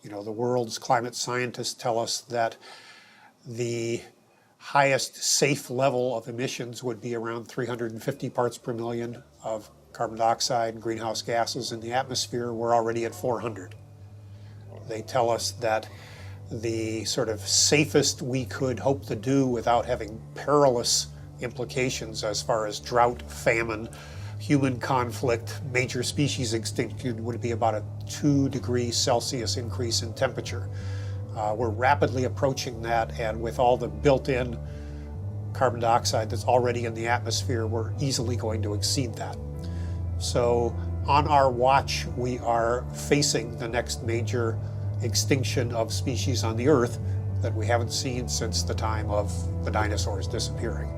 The world's climate scientists tell us that the highest safe level of emissions would be around 350 parts per million of carbon dioxide and greenhouse gases in the atmosphere. We're already at 400. They tell us that the sort of safest we could hope to do without having perilous implications as far as drought, famine, human conflict, major species extinction would be about a 2 degrees Celsius increase in temperature. We're rapidly approaching that, and with all the built-in carbon dioxide that's already in the atmosphere, we're easily going to exceed that. So on our watch, we are facing the next major extinction of species on the Earth that we haven't seen since the time of the dinosaurs disappearing.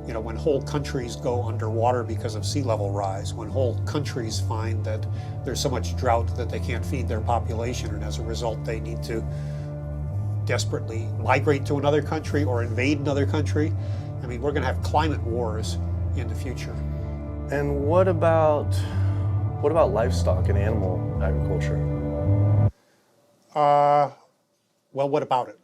When whole countries go underwater because of sea level rise, when whole countries find that there's so much drought that they can't feed their population, and as a result they need to desperately migrate to another country or invade another country, we're going to have climate wars in the future. And what about livestock and animal agriculture? Well, what about it?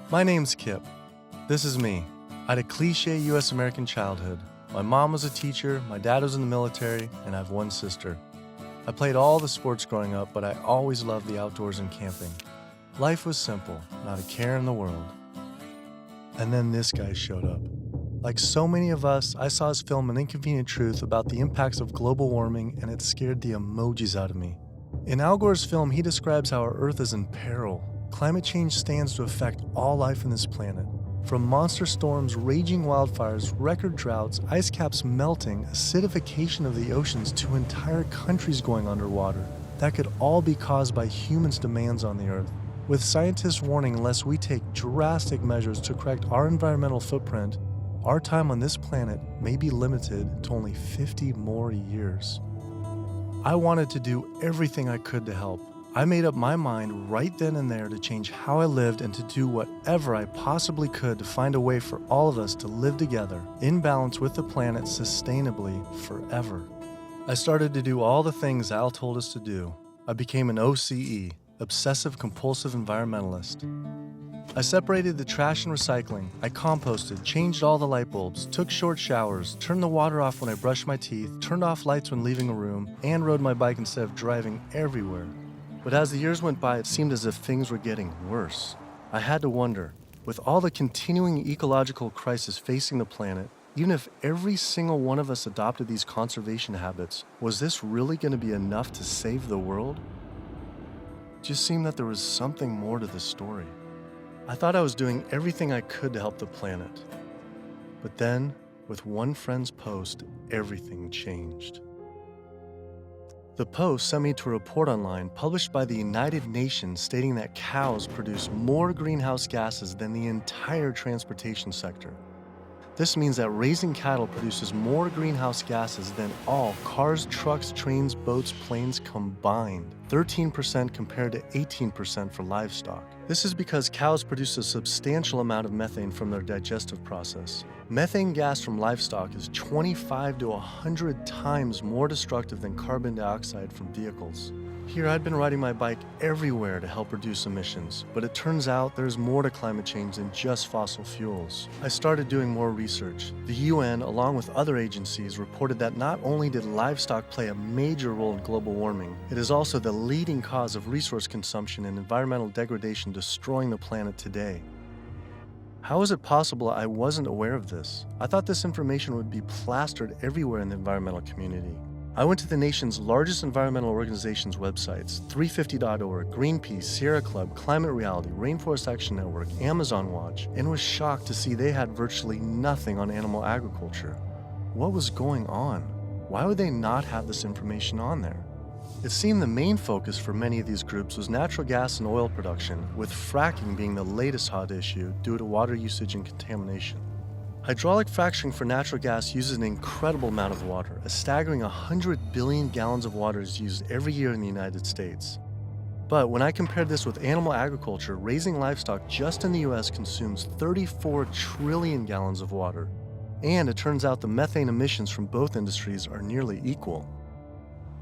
My name's Kip. This is me. I had a cliche U.S. American childhood. My mom was a teacher, my dad was in the military, and I have one sister. I played all the sports growing up, but I always loved the outdoors and camping. Life was simple, not a care in the world. And then this guy showed up. Like so many of us, I saw his film An Inconvenient Truth about the impacts of global warming, and it scared the emojis out of me. In Al Gore's film, he describes how our Earth is in peril. Climate change stands to affect all life on this planet. From monster storms, raging wildfires, record droughts, ice caps melting, acidification of the oceans, to entire countries going underwater. That could all be caused by humans' demands on the Earth. With scientists warning unless we take drastic measures to correct our environmental footprint, our time on this planet may be limited to only 50 more years. I wanted to do everything I could to help. I made up my mind right then and there to change how I lived and to do whatever I possibly could to find a way for all of us to live together, in balance with the planet sustainably forever. I started to do all the things Al told us to do. I became an OCE, Obsessive Compulsive Environmentalist. I separated the trash and recycling. I composted, changed all the light bulbs, took short showers, turned the water off when I brushed my teeth, turned off lights when leaving a room, and rode my bike instead of driving everywhere. But as the years went by, it seemed as if things were getting worse. I had to wonder, with all the continuing ecological crisis facing the planet, even if every single one of us adopted these conservation habits, was this really going to be enough to save the world? It just seemed that there was something more to this story. I thought I was doing everything I could to help the planet. But then, with one friend's post, everything changed. The post sent me to a report online published by the United Nations stating that cows produce more greenhouse gases than the entire transportation sector. This means that raising cattle produces more greenhouse gases than all cars, trucks, trains, boats, planes combined, 13% compared to 18% for livestock. This is because cows produce a substantial amount of methane from their digestive process. Methane gas from livestock is 25 to 100 times more destructive than carbon dioxide from vehicles. Here, I'd been riding my bike everywhere to help reduce emissions, but it turns out there's more to climate change than just fossil fuels. I started doing more research. The UN, along with other agencies, reported that not only did livestock play a major role in global warming, it is also the leading cause of resource consumption and environmental degradation destroying the planet today. How is it possible I wasn't aware of this? I thought this information would be plastered everywhere in the environmental community. I went to the nation's largest environmental organizations' websites, 350.org, Greenpeace, Sierra Club, Climate Reality, Rainforest Action Network, Amazon Watch, and was shocked to see they had virtually nothing on animal agriculture. What was going on? Why would they not have this information on there? It seemed the main focus for many of these groups was natural gas and oil production, with fracking being the latest hot issue due to water usage and contamination. Hydraulic fracturing for natural gas uses an incredible amount of water. A staggering 100 billion gallons of water is used every year in the United States. But when I compared this with animal agriculture, raising livestock just in the US consumes 34 trillion gallons of water. And it turns out the methane emissions from both industries are nearly equal.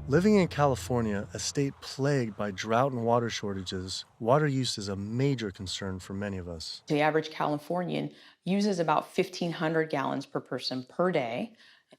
Living in California, a state plagued by drought and water shortages, water use is a major concern for many of us. The average Californian uses about 1,500 gallons per person per day.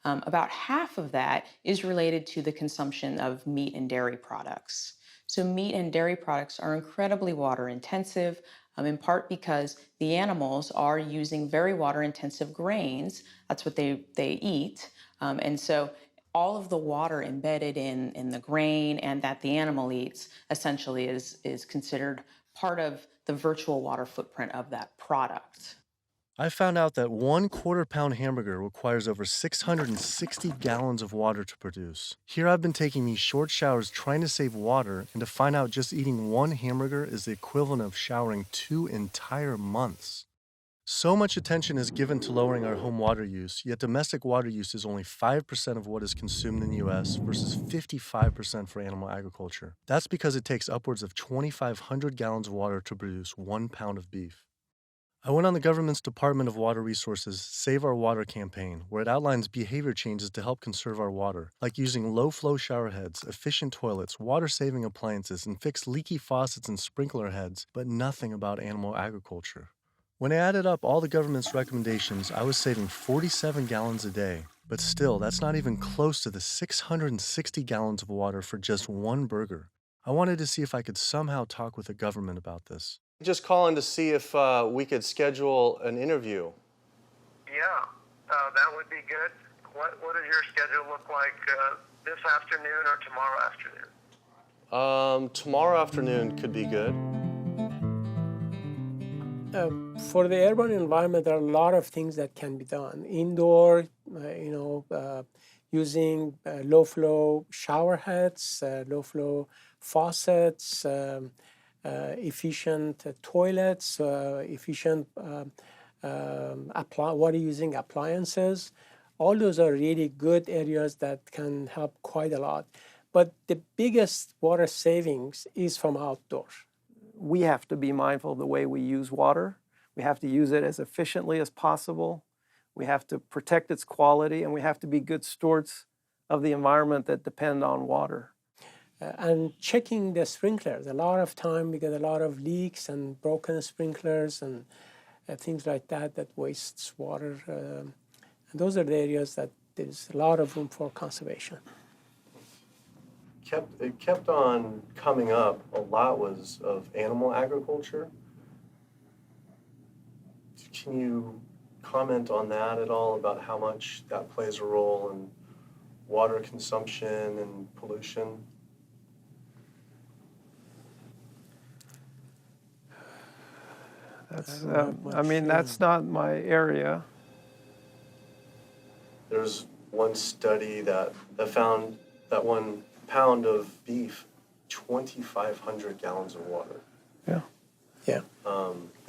About half of that is related to the consumption of meat and dairy products. So meat and dairy products are incredibly water intensive, in part because the animals are using very water intensive grains. That's what they eat. And so all of the water embedded in the grain and that the animal eats essentially is considered part of the virtual water footprint of that product. I found out that 1/4 pound hamburger requires over 660 gallons of water to produce. Here I've been taking these short showers trying to save water, and to find out just eating one hamburger is the equivalent of showering 2 entire months. So much attention is given to lowering our home water use, yet domestic water use is only 5% of what is consumed in the US versus 55% for animal agriculture. That's because it takes upwards of 2,500 gallons of water to produce 1 pound of beef. I went on the government's Department of Water Resources Save Our Water campaign, where it outlines behavior changes to help conserve our water, like using low-flow shower heads, efficient toilets, water-saving appliances, and fix leaky faucets and sprinkler heads, but nothing about animal agriculture. When I added up all the government's recommendations, I was saving 47 gallons a day. But still, that's not even close to the 660 gallons of water for just one burger. I wanted to see if I could somehow talk with the government about this. Just calling to see if we could schedule an interview. Yeah, that would be good. What does your schedule look like this afternoon or tomorrow afternoon? Tomorrow afternoon could be good. For the urban environment, there are a lot of things that can be done. Indoor, using low-flow shower heads, low-flow faucets, efficient toilets, efficient water using appliances. All those are really good areas that can help quite a lot. But the biggest water savings is from outdoors. We have to be mindful of the way we use water. We have to use it as efficiently as possible. We have to protect its quality, and we have to be good stewards of the environment that depend on water. And checking the sprinklers. A lot of time we get a lot of leaks and broken sprinklers and things like that wastes water. And those are the areas that there's a lot of room for conservation. It kept on coming up. A lot was of animal agriculture. Can you comment on that at all, about how much that plays a role in water consumption and pollution? That's, that's not my area. There's one study that found that 1 pound of beef, 2,500 gallons of water. Yeah. Yeah.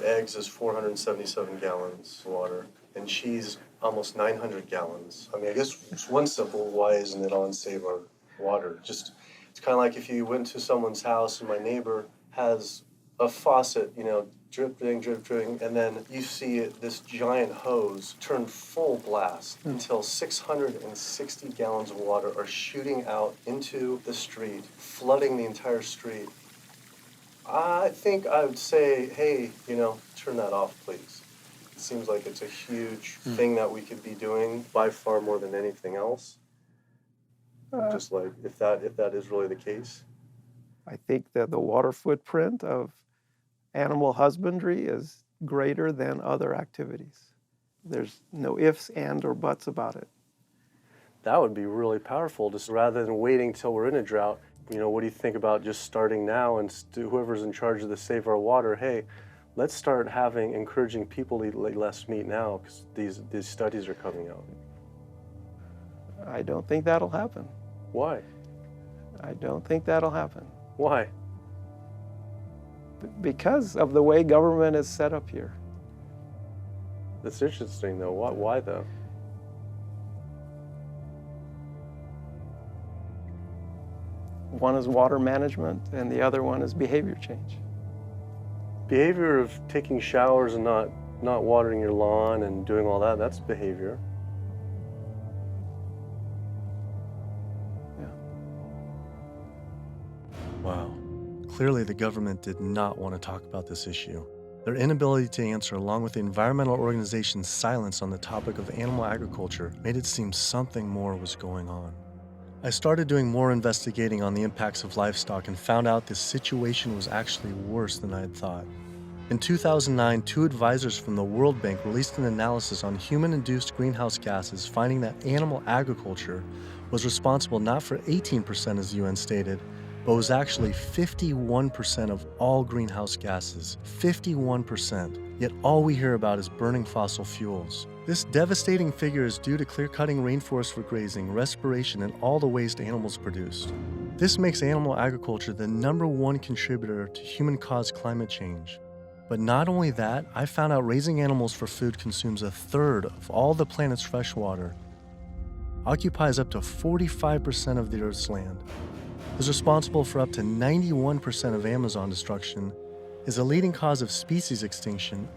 Eggs is 477 gallons of water, and cheese almost 900 gallons. I mean, I guess it's one simple, why isn't it on Save Our Water? Just, it's kind of like if you went to someone's house and my neighbor has a faucet, dripping, and then you see this giant hose turn full blast until 660 gallons of water are shooting out into the street, flooding the entire street. I think I would say, hey, turn that off, please. It seems like it's a huge thing that we could be doing by far more than anything else. Just like, if that is really the case. I think that the water footprint of animal husbandry is greater than other activities. There's no ifs, and, or buts about it. That would be really powerful, just rather than waiting till we're in a drought. What do you think about just starting now, and whoever's in charge of the Save Our Water, hey, let's start encouraging people to eat less meat now, because these studies are coming out. I don't think that'll happen. Why? I don't think that'll happen. Why? Because of the way government is set up here. That's interesting, though. Why though? One is water management, and the other one is behavior change. Behavior of taking showers and not watering your lawn and doing all that, that's behavior. Yeah. Wow. Clearly, the government did not want to talk about this issue. Their inability to answer, along with the environmental organization's silence on the topic of animal agriculture, made it seem something more was going on. I started doing more investigating on the impacts of livestock and found out this situation was actually worse than I had thought. In 2009, 2 advisors from the World Bank released an analysis on human-induced greenhouse gases, finding that animal agriculture was responsible not for 18%, as the UN stated, but was actually 51% of all greenhouse gases. 51%. Yet all we hear about is burning fossil fuels. This devastating figure is due to clear-cutting rainforests for grazing, respiration, and all the waste animals produced. This makes animal agriculture the #1 contributor to human-caused climate change. But not only that, I found out raising animals for food consumes 1/3 of all the planet's fresh water, occupies up to 45% of the Earth's land, is responsible for up to 91% of Amazon destruction, is a leading cause of species extinction,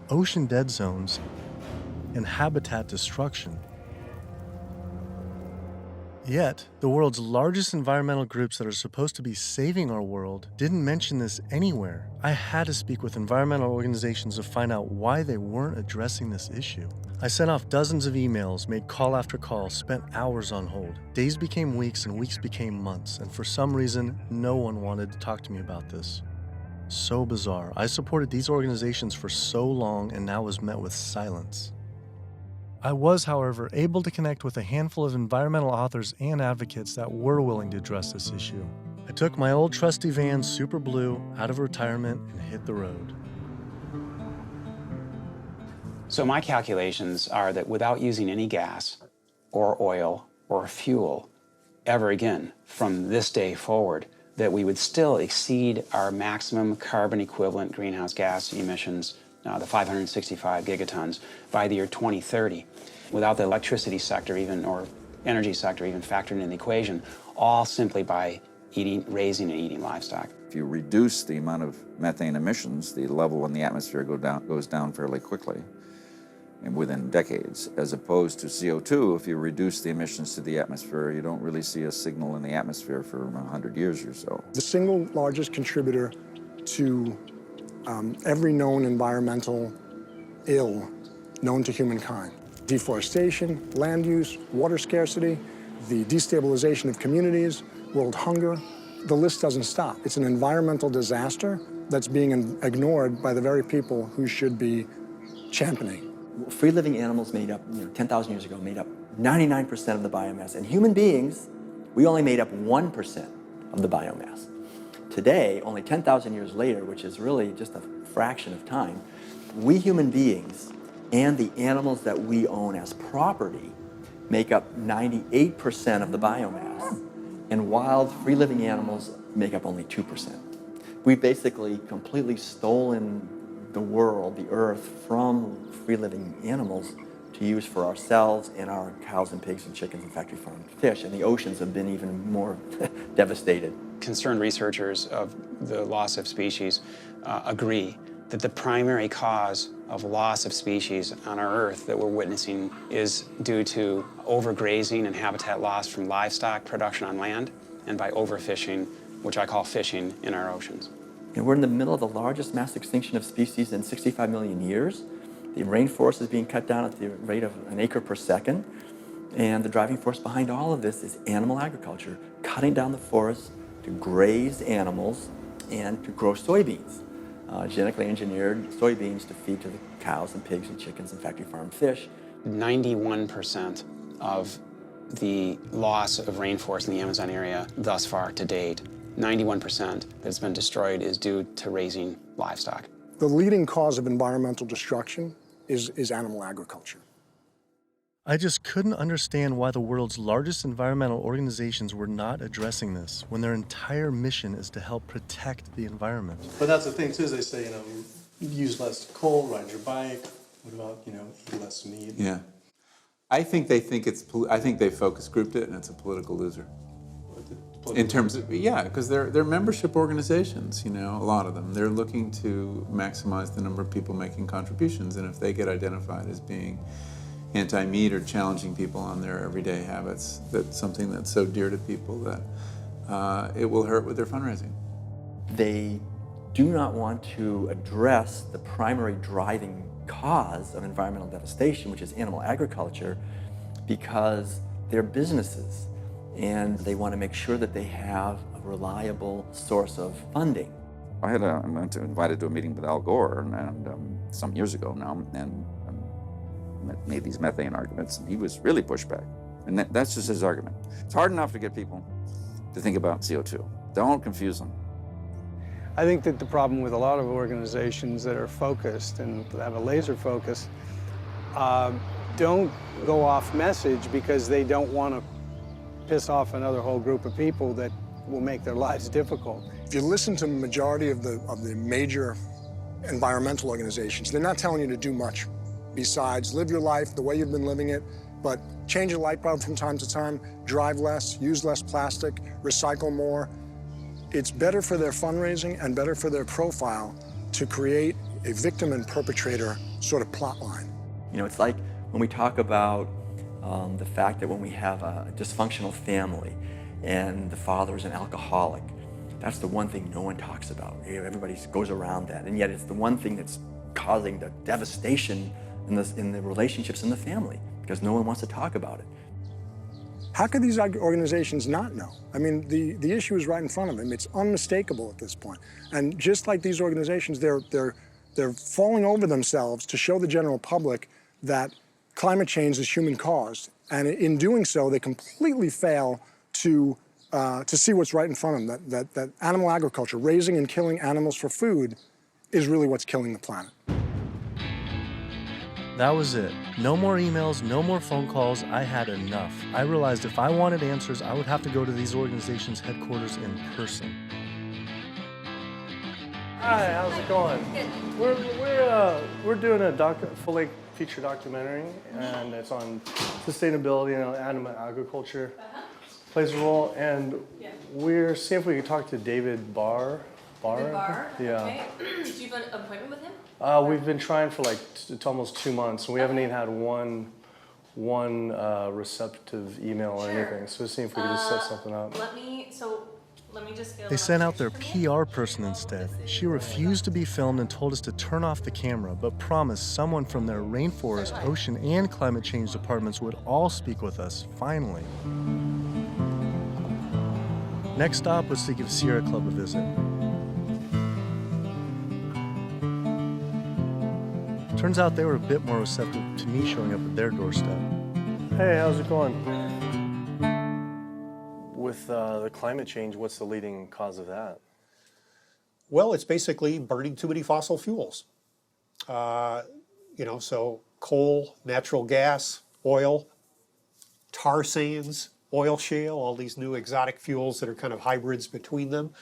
ocean dead zones, and habitat destruction. Yet, the world's largest environmental groups that are supposed to be saving our world didn't mention this anywhere. I had to speak with environmental organizations to find out why they weren't addressing this issue. I sent off dozens of emails, made call after call, spent hours on hold. Days became weeks and weeks became months, and for some reason, no one wanted to talk to me about this. So bizarre. I supported these organizations for so long and now was met with silence. I was, however, able to connect with a handful of environmental authors and advocates that were willing to address this issue. I took my old trusty van, Super Blue, out of retirement and hit the road. So my calculations are that without using any gas or oil or fuel ever again from this day forward, that we would still exceed our maximum carbon equivalent greenhouse gas emissions, the 565 gigatons, by the year 2030, without the electricity sector or energy sector even factored in the equation, all simply by raising and eating livestock. If you reduce the amount of methane emissions, the level in the atmosphere goes down fairly quickly and within decades, as opposed to CO2. If you reduce the emissions to the atmosphere, you don't really see a signal in the atmosphere for 100 years or so. The single largest contributor to every known environmental ill known to humankind: deforestation, land use, water scarcity, the destabilization of communities, world hunger. The list doesn't stop. It's an environmental disaster that's being ignored by the very people who should be championing. Free-living animals made up, 10,000 years ago, made up 99% of the biomass. And human beings, we only made up 1% of the biomass. Today, only 10,000 years later, which is really just a fraction of time, we human beings and the animals that we own as property make up 98% of the biomass, and wild free-living animals make up only 2%. We've basically completely stolen the world, the earth, from free-living animals to use for ourselves and our cows and pigs and chickens and factory farmed fish, and the oceans have been even more devastated. Concerned researchers of the loss of species agree that the primary cause of loss of species on our Earth that we're witnessing is due to overgrazing and habitat loss from livestock production on land and by overfishing, which I call fishing, in our oceans. And we're in the middle of the largest mass extinction of species in 65 million years. The rainforest is being cut down at the rate of an acre per second. And the driving force behind all of this is animal agriculture, cutting down the forest to graze animals and to grow soybeans, genetically engineered soybeans to feed to the cows and pigs and chickens and factory farmed fish. 91% of the loss of rainforest in the Amazon area thus far to date, 91% that's been destroyed is due to raising livestock. The leading cause of environmental destruction is animal agriculture. I just couldn't understand why the world's largest environmental organizations were not addressing this when their entire mission is to help protect the environment. But that's the thing too, is they say, use less coal, ride your bike. What about, eat less meat? Yeah. I think they focus grouped it and it's a political loser. In terms of, because they're membership organizations, a lot of them. They're looking to maximize the number of people making contributions, and if they get identified as being anti-meat or challenging people on their everyday habits, that's something that's so dear to people that it will hurt with their fundraising. They do not want to address the primary driving cause of environmental devastation, which is animal agriculture, because they're businesses and they want to make sure that they have a reliable source of funding. I went invited to a meeting with Al Gore and some years ago now, and made these methane arguments, and he was really pushed back. And that's just his argument. It's hard enough to get people to think about CO2. Don't confuse them. I think that the problem with a lot of organizations that are focused and have a laser focus don't go off message because they don't want to piss off another whole group of people that will make their lives difficult. If you listen to the majority of the major environmental organizations, they're not telling you to do much besides live your life the way you've been living it, but change your light bulb from time to time, drive less, use less plastic, recycle more. It's better for their fundraising and better for their profile to create a victim and perpetrator sort of plot line. It's like when we talk about the fact that when we have a dysfunctional family and the father is an alcoholic, that's the one thing no one talks about. Everybody goes around that, and yet it's the one thing that's causing the devastation in the relationships in the family, because no one wants to talk about it. How could these organizations not know? I mean, the issue is right in front of them. It's unmistakable at this point. And just like these organizations, they're falling over themselves to show the general public that climate change is human-caused. And in doing so, they completely fail to see what's right in front of them, that animal agriculture, raising and killing animals for food, is really what's killing the planet. That was it. No more emails, no more phone calls. I had enough. I realized if I wanted answers, I would have to go to these organizations' headquarters in person. Hi, how's it going? We're doing a full-length feature documentary, and it's on sustainability and animal agriculture plays a role. And we're seeing if we can talk to David Barr. David Barr? Yeah. Okay. Do you have an appointment with him? We've been trying for it's almost 2 months, and we haven't even had one receptive email or anything. So we're seeing if we can just set something up. Let me just get They sent out their PR person instead. She refused to be filmed and told us to turn off the camera, but promised someone from their rainforest, ocean, and climate change departments would all speak with us, finally. Next stop was to give Sierra Club a visit. Turns out they were a bit more receptive to me showing up at their doorstep. Hey, how's it going? With the climate change, what's the leading cause of that? Well, it's basically burning too many fossil fuels. So coal, natural gas, oil, tar sands, oil shale, all these new exotic fuels that are kind of hybrids between them.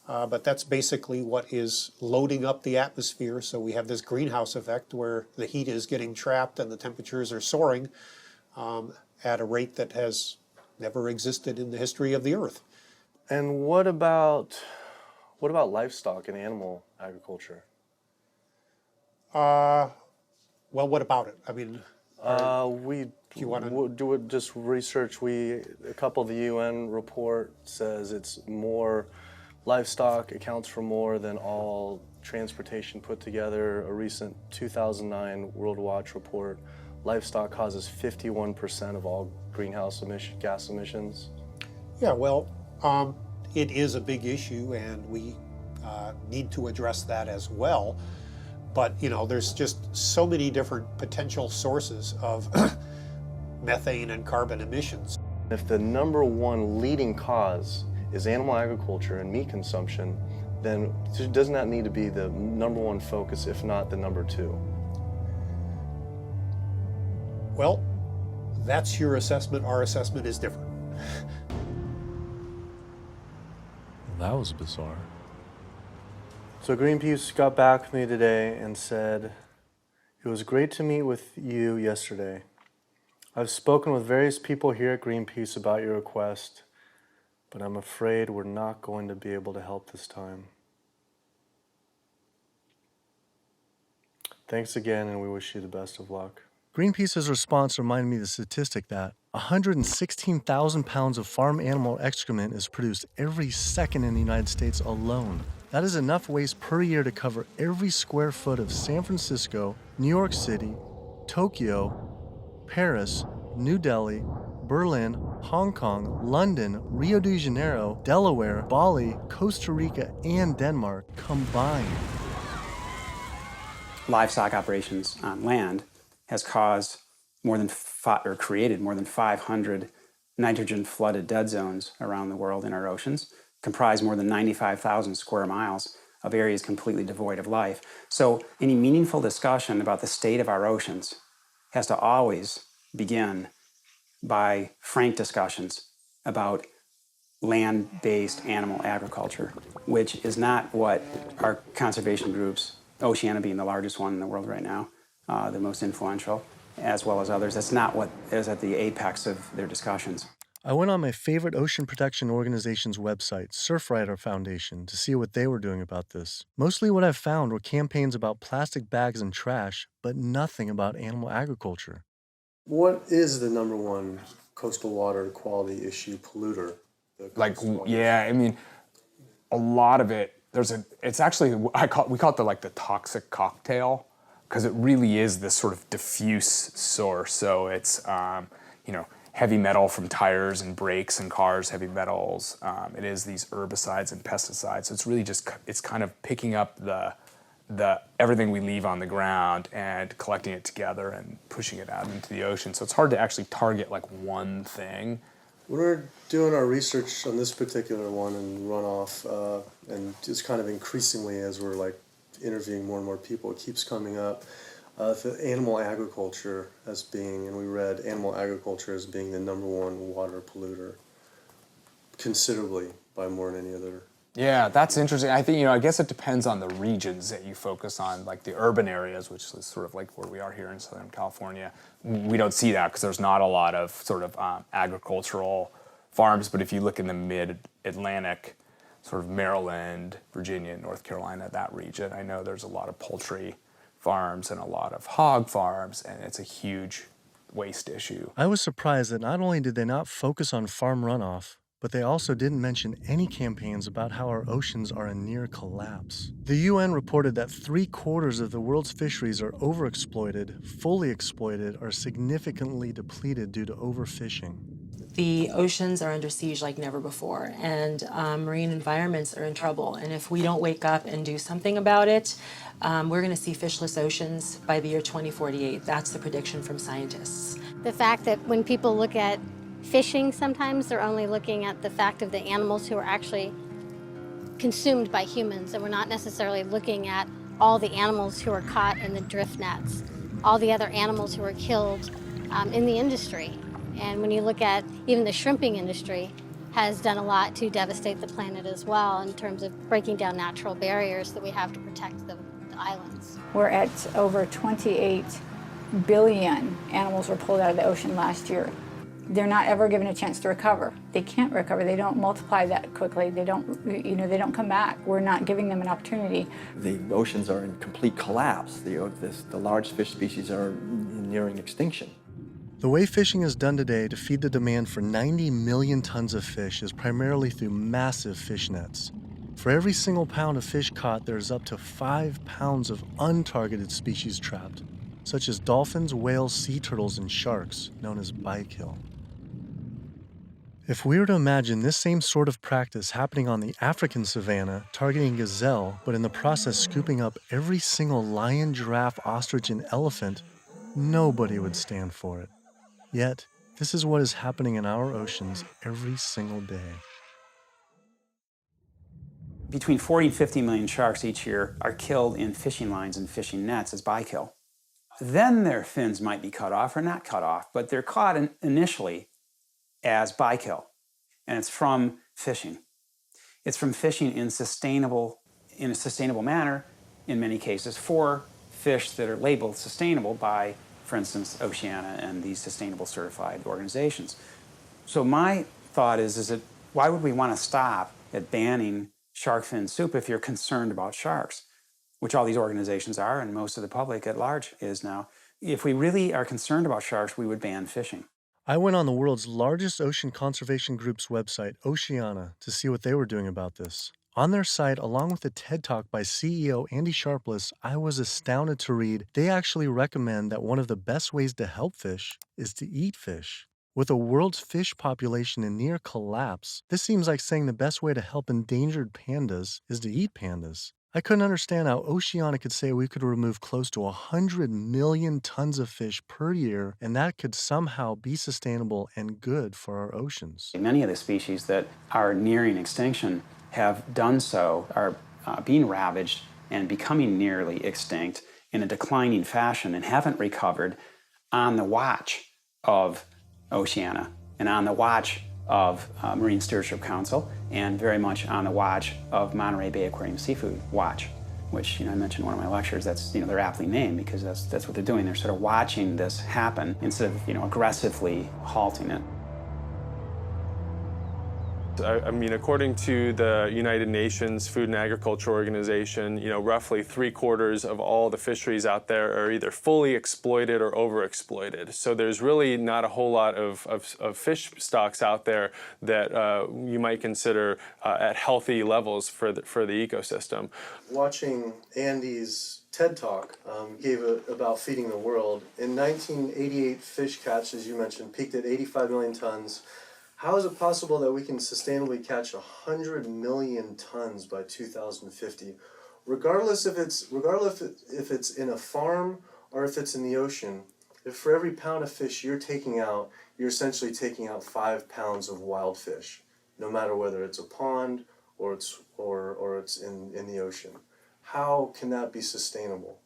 But that's basically what is loading up the atmosphere. So we have this greenhouse effect where the heat is getting trapped and the temperatures are soaring at a rate that has never existed in the history of the Earth. And what about livestock and animal agriculture? Well, what about it? I mean, we do just research. A couple of the UN report says it's more. Livestock accounts for more than all transportation put together. A recent 2009 World Watch report, livestock causes 51% of all greenhouse gas emissions. Yeah, well, it is a big issue, and we need to address that as well. But, there's just so many different potential sources of methane and carbon emissions. If the number one leading cause is animal agriculture and meat consumption, then doesn't that need to be the number one focus, if not the number two? Well, That's your assessment. Our assessment is different. That was bizarre. So Greenpeace got back with me today and said, "It was great to meet with you yesterday. I've spoken with various people here at Greenpeace about your request, but I'm afraid we're not going to be able to help this time. Thanks again, and we wish you the best of luck." Greenpeace's response reminded me of the statistic that 116,000 pounds of farm animal excrement is produced every second in the United States alone. That is enough waste per year to cover every square foot of San Francisco, New York City, Tokyo, Paris, New Delhi, Berlin, Hong Kong, London, Rio de Janeiro, Delaware, Bali, Costa Rica, and Denmark combined. Livestock operations on land has caused created more than 500 nitrogen-flooded dead zones around the world in our oceans, comprise more than 95,000 square miles of areas completely devoid of life. So any meaningful discussion about the state of our oceans has to always begin by frank discussions about land-based animal agriculture, which is not what our conservation groups, Oceana being the largest one in the world right now, the most influential, as well as others, that's not what is at the apex of their discussions. I went on my favorite ocean protection organization's website, Surfrider Foundation, to see what they were doing about this. Mostly what I found were campaigns about plastic bags and trash, but nothing about animal agriculture. What is the number one coastal water quality issue polluter? I mean, a lot of it, it's actually, we call it the toxic cocktail, because it really is this sort of diffuse source. So it's, heavy metal from tires and brakes and cars, heavy metals. It is these herbicides and pesticides. So it's really just, it's kind of picking up the everything we leave on the ground and collecting it together and pushing it out into the ocean. So it's hard to actually target one thing. When we're doing our research on this particular one and runoff, and just kind of increasingly as we're interviewing more and more people, it keeps coming up. The animal agriculture as being, and we read animal agriculture as being the number one water polluter, considerably by more than any other. Yeah, that's interesting. I think, I guess it depends on the regions that you focus on, like the urban areas, which is sort of like where we are here in Southern California. We don't see that because there's not a lot of sort of agricultural farms. But if you look in the mid-Atlantic, sort of Maryland, Virginia, North Carolina, that region, I know there's a lot of poultry farms and a lot of hog farms, and it's a huge waste issue. I was surprised that not only did they not focus on farm runoff, but they also didn't mention any campaigns about how our oceans are in near collapse. The UN reported that 3/4 of the world's fisheries are overexploited, fully exploited, or significantly depleted due to overfishing. The oceans are under siege like never before, and marine environments are in trouble. And if we don't wake up and do something about it, we're going to see fishless oceans by the year 2048. That's the prediction from scientists. The fact that when people look at fishing, sometimes they're only looking at the fact of the animals who are actually consumed by humans, and we're not necessarily looking at all the animals who are caught in the drift nets, all the other animals who are killed in the industry. And when you look at even the shrimping industry has done a lot to devastate the planet as well in terms of breaking down natural barriers that we have to protect the islands. We're at over 28 billion animals were pulled out of the ocean last year. They're not ever given a chance to recover. They can't recover. They don't multiply that quickly. They don't come back. We're not giving them an opportunity. The oceans are in complete collapse. The large fish species are nearing extinction. The way fishing is done today to feed the demand for 90 million tons of fish is primarily through massive fish nets. For every single pound of fish caught, there's up to 5 pounds of untargeted species trapped, such as dolphins, whales, sea turtles, and sharks, known as bykill. If we were to imagine this same sort of practice happening on the African savanna, targeting gazelle, but in the process scooping up every single lion, giraffe, ostrich, and elephant, nobody would stand for it. Yet, this is what is happening in our oceans every single day. Between 40 and 50 million sharks each year are killed in fishing lines and fishing nets as bykill. then their fins might be cut off or not cut off, but they're caught initially as bykill. And it's from fishing. It's from fishing in a sustainable manner, in many cases, for fish that are labeled sustainable by, for instance, Oceana and these sustainable certified organizations. So my thought is that why would we want to stop at banning shark fin soup if you're concerned about sharks, which all these organizations are and most of the public at large is now. If we really are concerned about sharks, we would ban fishing. I went on the world's largest ocean conservation group's website, Oceana, to see what they were doing about this. On their site, along with a TED Talk by CEO Andy Sharpless, I was astounded to read they actually recommend that one of the best ways to help fish is to eat fish. With the world's fish population in near collapse, this seems like saying the best way to help endangered pandas is to eat pandas. I couldn't understand how Oceana could say we could remove close to 100 million tons of fish per year, and that could somehow be sustainable and good for our oceans. Many of the species that are nearing extinction have done so, are being ravaged and becoming nearly extinct in a declining fashion and haven't recovered on the watch of Oceana and on the watch of Marine Stewardship Council and very much on the watch of Monterey Bay Aquarium Seafood Watch, which I mentioned in one of my lectures. That's they're aptly named because that's what they're doing. They're sort of watching this happen instead of aggressively halting it. I mean, according to the United Nations Food and Agriculture Organization, roughly 3/4 of all the fisheries out there are either fully exploited or overexploited. So there's really not a whole lot of fish stocks out there that you might consider at healthy levels for the ecosystem. Watching Andy's TED Talk about feeding the world, in 1988, fish catch, as you mentioned, peaked at 85 million tons. How is it possible that we can sustainably catch 100 million tons by 2050, regardless if it's in a farm or if it's in the ocean? If for every pound of fish you're taking out, you're essentially taking out 5 pounds of wild fish, no matter whether it's a pond or it's in the ocean. How can that be sustainable?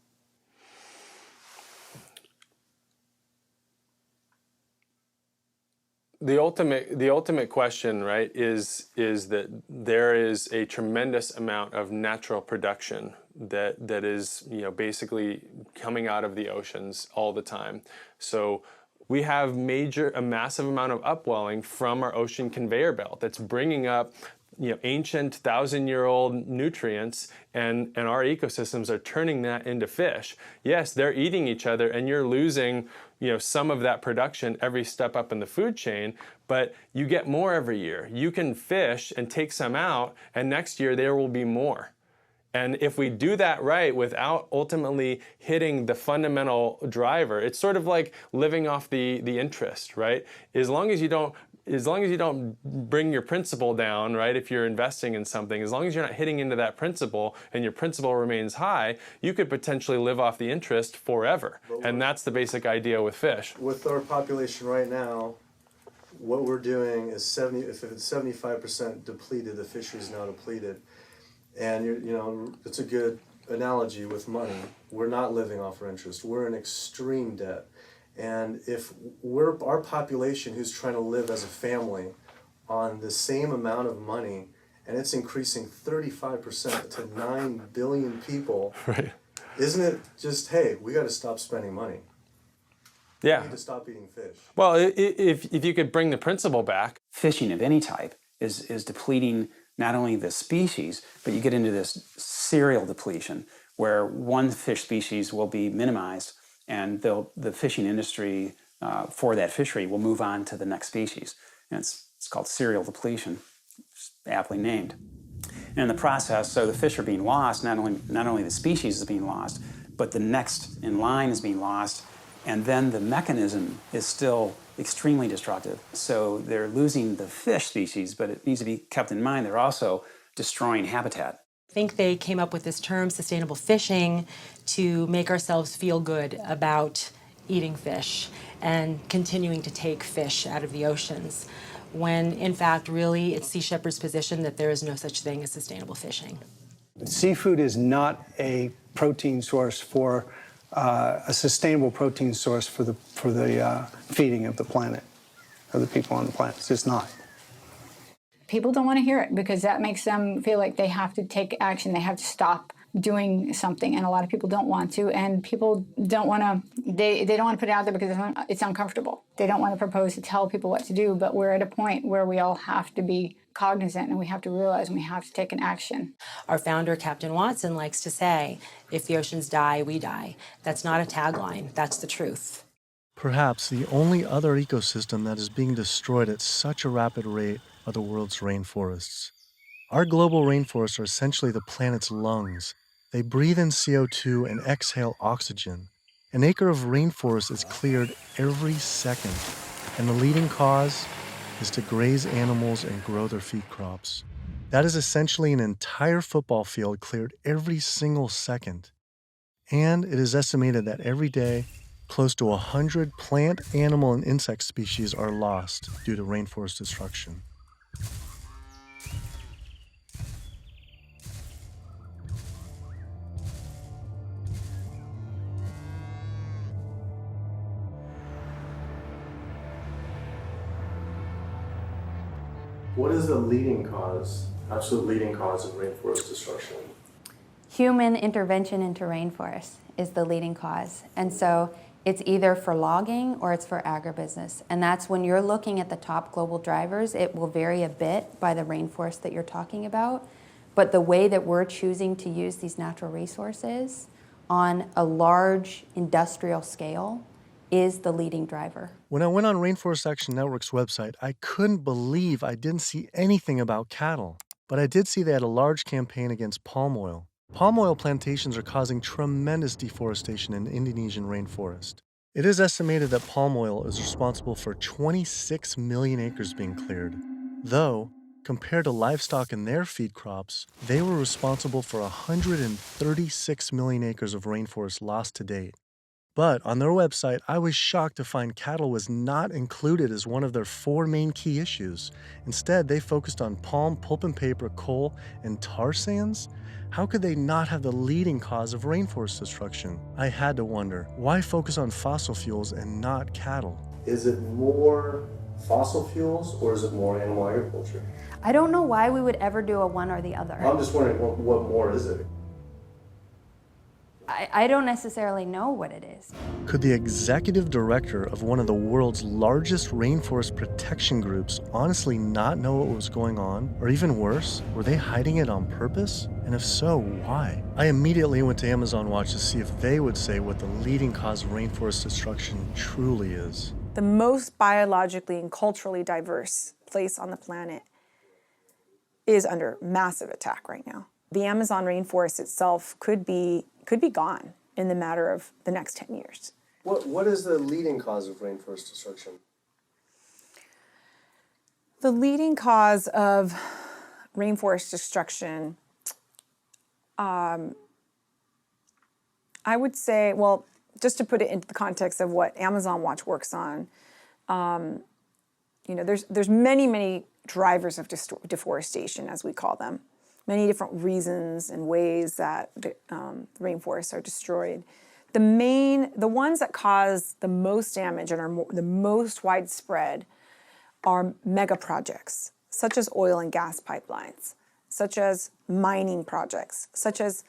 The ultimate question, right, is that there is a tremendous amount of natural production that is basically coming out of the oceans all the time. So we have a massive amount of upwelling from our ocean conveyor belt that's bringing up ancient 1,000-year-old nutrients, and our ecosystems are turning that into fish. Yes, they're eating each other, and you're losing some of that production every step up in the food chain, but you get more every year. You can fish and take some out, and next year there will be more. And if we do that right without ultimately hitting the fundamental driver, it's sort of like living off the interest, right? As long as you don't bring your principal down, right, if you're investing in something, as long as you're not hitting into that principal and your principal remains high, you could potentially live off the interest forever. And that's the basic idea with fish. With our population right now, what we're doing is if it's 75% depleted, the fishery is now depleted. And it's a good analogy with money. We're not living off our interest. We're in extreme debt. And if our population who's trying to live as a family on the same amount of money, and it's increasing 35% to 9 billion people, right. Isn't it just, hey, we got to stop spending money? Yeah. We need to stop eating fish. Well, if you could bring the principle back. Fishing of any type is depleting not only the species, but you get into this serial depletion where one fish species will be minimized and the fishing industry for that fishery will move on to the next species. And it's called serial depletion, it's aptly named. And in the process, so the fish are being lost, not only the species is being lost, but the next in line is being lost, and then the mechanism is still extremely destructive. So they're losing the fish species, but it needs to be kept in mind they're also destroying habitat. I think they came up with this term, sustainable fishing, to make ourselves feel good about eating fish and continuing to take fish out of the oceans, when in fact, really, it's Sea Shepherd's position that there is no such thing as sustainable fishing. Seafood is not a protein source for a sustainable protein source for the feeding of the planet, of the people on the planet. It's just not. People don't want to hear it because that makes them feel like they have to take action. They have to stop doing something, and a lot of people don't want to. And people don't want to. They don't want to put it out there because it's uncomfortable. They don't want to propose to tell people what to do. But we're at a point where we all have to be cognizant, and we have to realize, and we have to take an action. Our founder, Captain Watson, likes to say, "If the oceans die, we die." That's not a tagline. That's the truth. Perhaps the only other ecosystem that is being destroyed at such a rapid rate are the world's rainforests. Our global rainforests are essentially the planet's lungs. They breathe in CO2 and exhale oxygen. An acre of rainforest is cleared every second, and the leading cause is to graze animals and grow their feed crops. That is essentially an entire football field cleared every single second. And it is estimated that every day, close to 100 plant, animal, and insect species are lost due to rainforest destruction. What is the leading cause, absolute leading cause of rainforest destruction? Human intervention into rainforests is the leading cause. And so it's either for logging or it's for agribusiness. And that's when you're looking at the top global drivers, it will vary a bit by the rainforest that you're talking about. But the way that we're choosing to use these natural resources on a large industrial scale is the leading driver. When I went on Rainforest Action Network's website, I couldn't believe I didn't see anything about cattle. But I did see they had a large campaign against palm oil. Palm oil plantations are causing tremendous deforestation in the Indonesian rainforest. It is estimated that palm oil is responsible for 26 million acres being cleared. Though, compared to livestock and their feed crops, they were responsible for 136 million acres of rainforest lost to date. But on their website, I was shocked to find cattle was not included as one of their 4 main key issues. Instead, they focused on palm, pulp and paper, coal, and tar sands. How could they not have the leading cause of rainforest destruction? I had to wonder, why focus on fossil fuels and not cattle? Is it more fossil fuels or is it more animal agriculture? I don't know why we would ever do a one or the other. I'm just wondering, what more is it? I don't necessarily know what it is. Could the executive director of one of the world's largest rainforest protection groups honestly not know what was going on? Or even worse, were they hiding it on purpose? And if so, why? I immediately went to Amazon Watch to see if they would say what the leading cause of rainforest destruction truly is. The most biologically and culturally diverse place on the planet is under massive attack right now. The Amazon rainforest itself could be gone in the matter of the next 10 years. What is the leading cause of rainforest destruction? The leading cause of rainforest destruction, I would say, well, just to put it into the context of what Amazon Watch works on, there's many drivers of deforestation, as we call them. Many different reasons and ways that the rainforests are destroyed. The ones that cause the most damage and are the most widespread are mega projects, such as oil and gas pipelines, such as mining projects, such as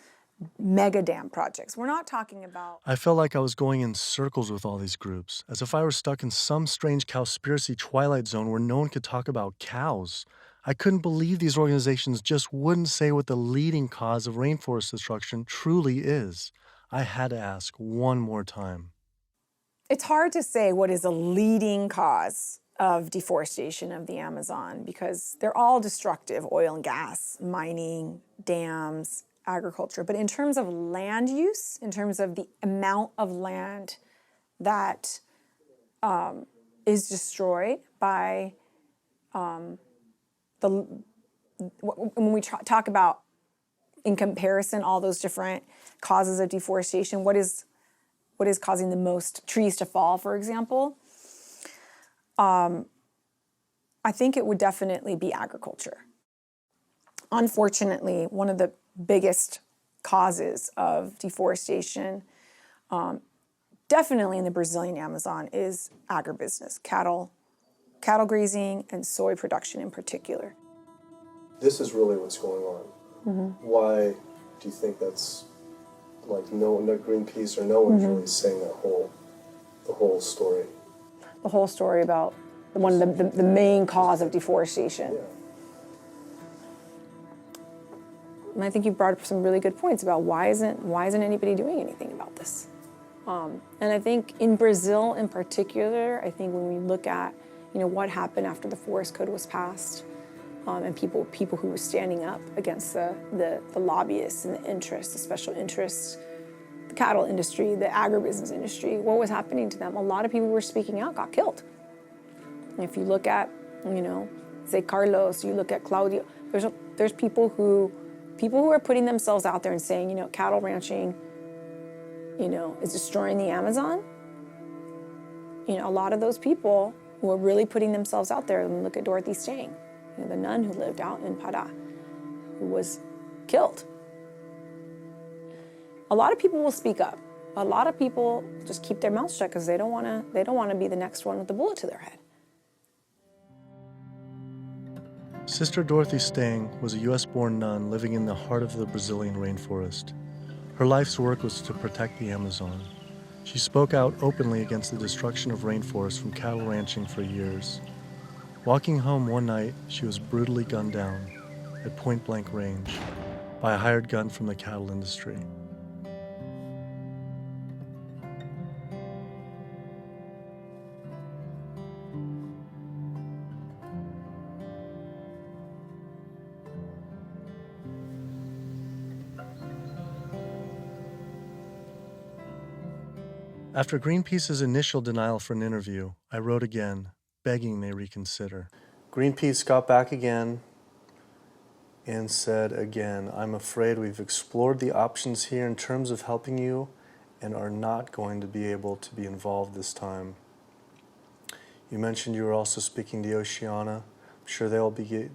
mega dam projects. We're not talking about... I felt like I was going in circles with all these groups, as if I were stuck in some strange cowspiracy twilight zone where no one could talk about cows. I couldn't believe these organizations just wouldn't say what the leading cause of rainforest destruction truly is. I had to ask one more time. It's hard to say what is a leading cause of deforestation of the Amazon because they're all destructive: oil and gas, mining, dams, agriculture. But in terms of land use, in terms of the amount of land that is destroyed by when we talk about, in comparison, all those different causes of deforestation, what is causing the most trees to fall, for example? I think it would definitely be agriculture. Unfortunately, one of the biggest causes of deforestation definitely in the Brazilian Amazon, is agribusiness, cattle grazing, and soy production in particular. This is really what's going on. Why do you think that's like no Greenpeace or no one's really saying the whole story? The whole story about one of the main cause of deforestation. Yeah. And I think you brought up some really good points about why isn't anybody doing anything about this? And I think in Brazil in particular, I think when we look at what happened after the forest code was passed, and people who were standing up against the lobbyists and the interests, the special interests, the cattle industry, the agribusiness industry, what was happening to them? A lot of people who were speaking out got killed. And if you look at, say Carlos, you look at Claudio, there's people who are putting themselves out there and saying, cattle ranching, is destroying the Amazon. A lot of those people who are really putting themselves out there, and look at Dorothy Stang, the nun who lived out in Pará, who was killed. A lot of people will speak up. A lot of people just keep their mouths shut because they don't want to be the next one with the bullet to their head. Sister Dorothy Stang was a U.S.-born nun living in the heart of the Brazilian rainforest. Her life's work was to protect the Amazon. She spoke out openly against the destruction of rainforests from cattle ranching for years. Walking home one night, she was brutally gunned down at point-blank range by a hired gun from the cattle industry. After Greenpeace's initial denial for an interview, I wrote again, begging they reconsider. Greenpeace got back again and said again, I'm afraid we've explored the options here in terms of helping you and are not going to be able to be involved this time. You mentioned you were also speaking to Oceana. I'm sure they'll be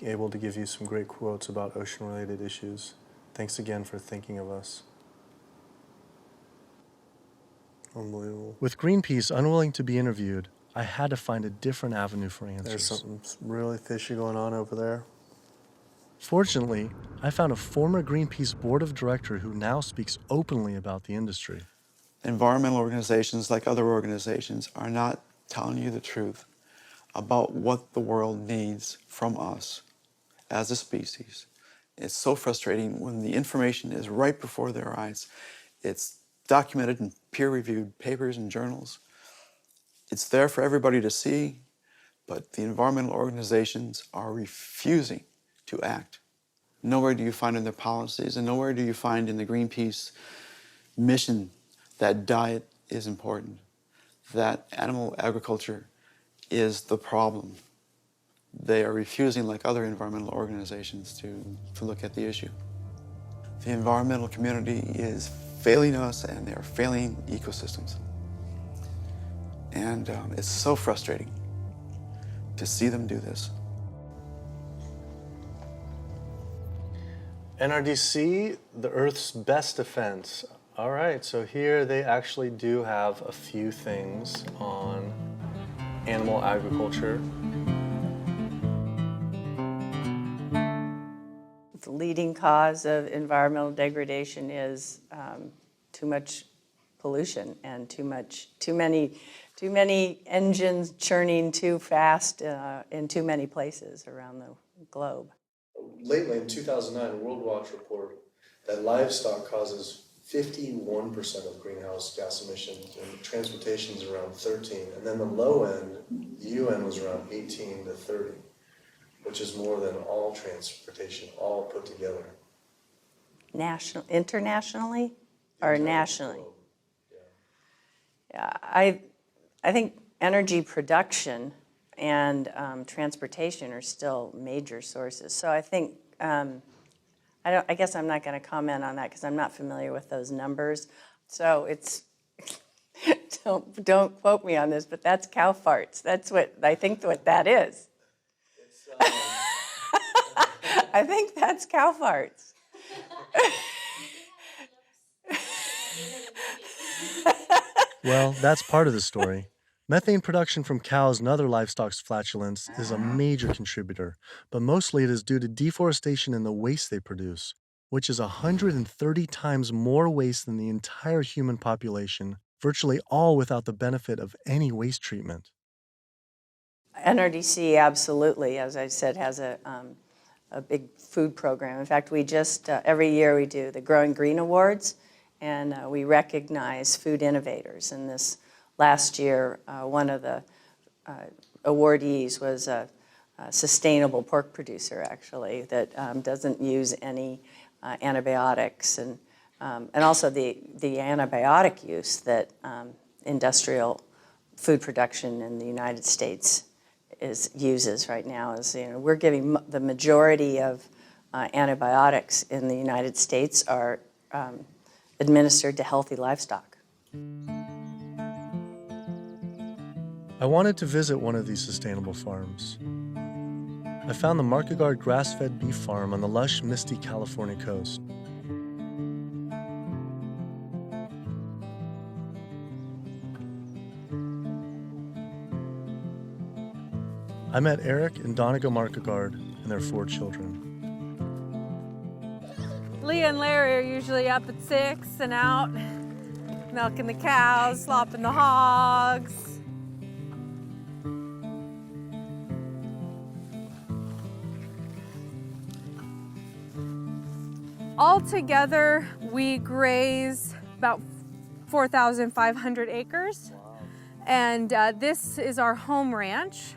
able to give you some great quotes about ocean-related issues. Thanks again for thinking of us. Unbelievable. With Greenpeace unwilling to be interviewed, I had to find a different avenue for answers. There's something really fishy going on over there. Fortunately, I found a former Greenpeace board of director who now speaks openly about the industry. Environmental organizations, like other organizations, are not telling you the truth about what the world needs from us as a species. It's so frustrating when the information is right before their eyes. It's documented in peer-reviewed papers and journals. It's there for everybody to see, but the environmental organizations are refusing to act. Nowhere do you find in their policies, and nowhere do you find in the Greenpeace mission that diet is important, that animal agriculture is the problem. They are refusing, like other environmental organizations, to look at the issue. The environmental community is failing us, and they are failing ecosystems. And it's so frustrating to see them do this. NRDC, the Earth's best defense. All right, so here they actually do have a few things on animal agriculture. The leading cause of environmental degradation is too much pollution and too many engines churning too fast in too many places around the globe. Lately, in 2009, a World Watch report that livestock causes 51% of greenhouse gas emissions, and transportation is around 13, and then the low end, the UN was around 18 to 30, which is more than all transportation, all put together. Internationally or nationally? Yeah, I think energy production and transportation are still major sources. So I think, I guess I'm not going to comment on that because I'm not familiar with those numbers. So it's, don't quote me on this, but that's cow farts. That's what, I think what that is. I think that's cow farts. Well, that's part of the story. Methane production from cows and other livestock's flatulence is a major contributor, but mostly it is due to deforestation and the waste they produce, which is 130 times more waste than the entire human population, virtually all without the benefit of any waste treatment. NRDC absolutely, as I said, has a big food program. In fact, we just, every year we do the Growing Green Awards, and we recognize food innovators. And this last year, one of the awardees was a sustainable pork producer, actually, that doesn't use any antibiotics, and also the antibiotic use that industrial food production in the United States uses right now. Is, you know, we're giving the majority of antibiotics in the United States are administered to healthy livestock. I wanted to visit one of these sustainable farms. I found the Markegard grass-fed beef farm on the lush, misty California coast. I met Eric and Donegal Markegard and their 4 children. Leah and Larry are usually up at 6 and out, milking the cows, slopping the hogs. Altogether, we graze about 4,500 acres. And this is our home ranch,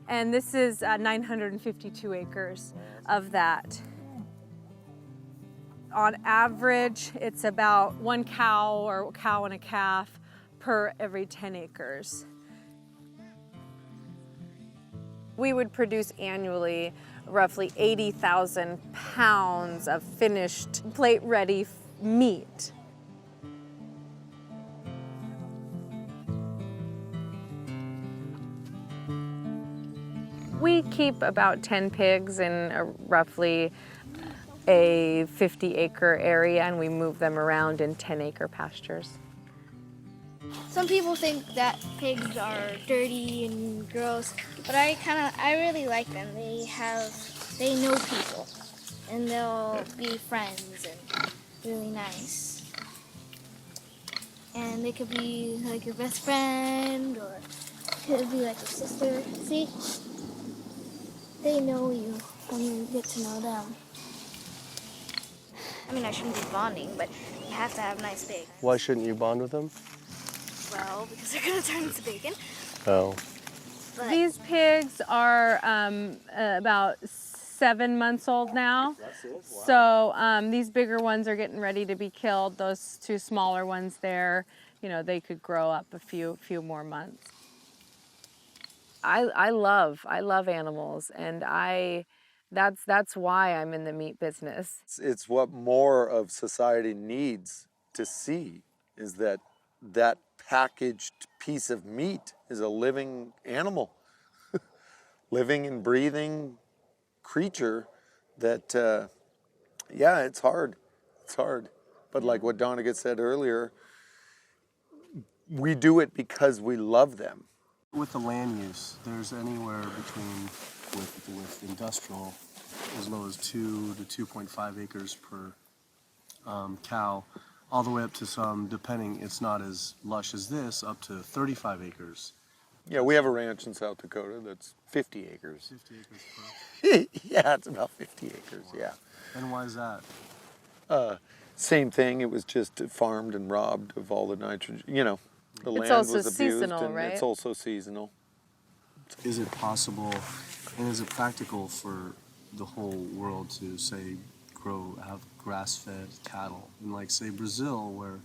and this is 952 acres of that. On average, it's about 1 cow or cow and a calf per every 10 acres. We would produce annually roughly 80,000 pounds of finished plate-ready meat. We keep about 10 pigs in roughly a 50-acre area, and we move them around in 10-acre pastures. Some people think that pigs are dirty and gross, but I really like them. They know people, and they'll be friends and really nice. And they could be like your best friend, or could be like your sister. See? They know you when you get to know them. I mean, I shouldn't be bonding, but you have to have nice pigs. Why shouldn't you bond with them? Well, because they're gonna turn into bacon. Oh. But These pigs are about 7 months old now. That's it? Wow. So these bigger ones are getting ready to be killed. Those 2 smaller ones there, you know, they could grow up a few more months. I love animals, and that's why I'm in the meat business. It's what more of society needs to see, is that packaged piece of meat is a living animal, living and breathing creature that, yeah, it's hard. It's hard. But like what Donegal said earlier, we do it because we love them. With the land use, there's anywhere between, with industrial, as low as 2 to 2.5 acres per cow, all the way up to some, depending, it's not as lush as this, up to 35 acres. Yeah, we have a ranch in South Dakota that's 50 acres. 50 acres per? Yeah, it's about 50 acres, yeah. And why is that? Same thing, it was just farmed and robbed of all the nitrogen, you know, the It's land also was abused, seasonal, and right? it's also seasonal. Is it possible, and is it practical for the whole world to, say, have grass-fed cattle? In, like, say, Brazil, where,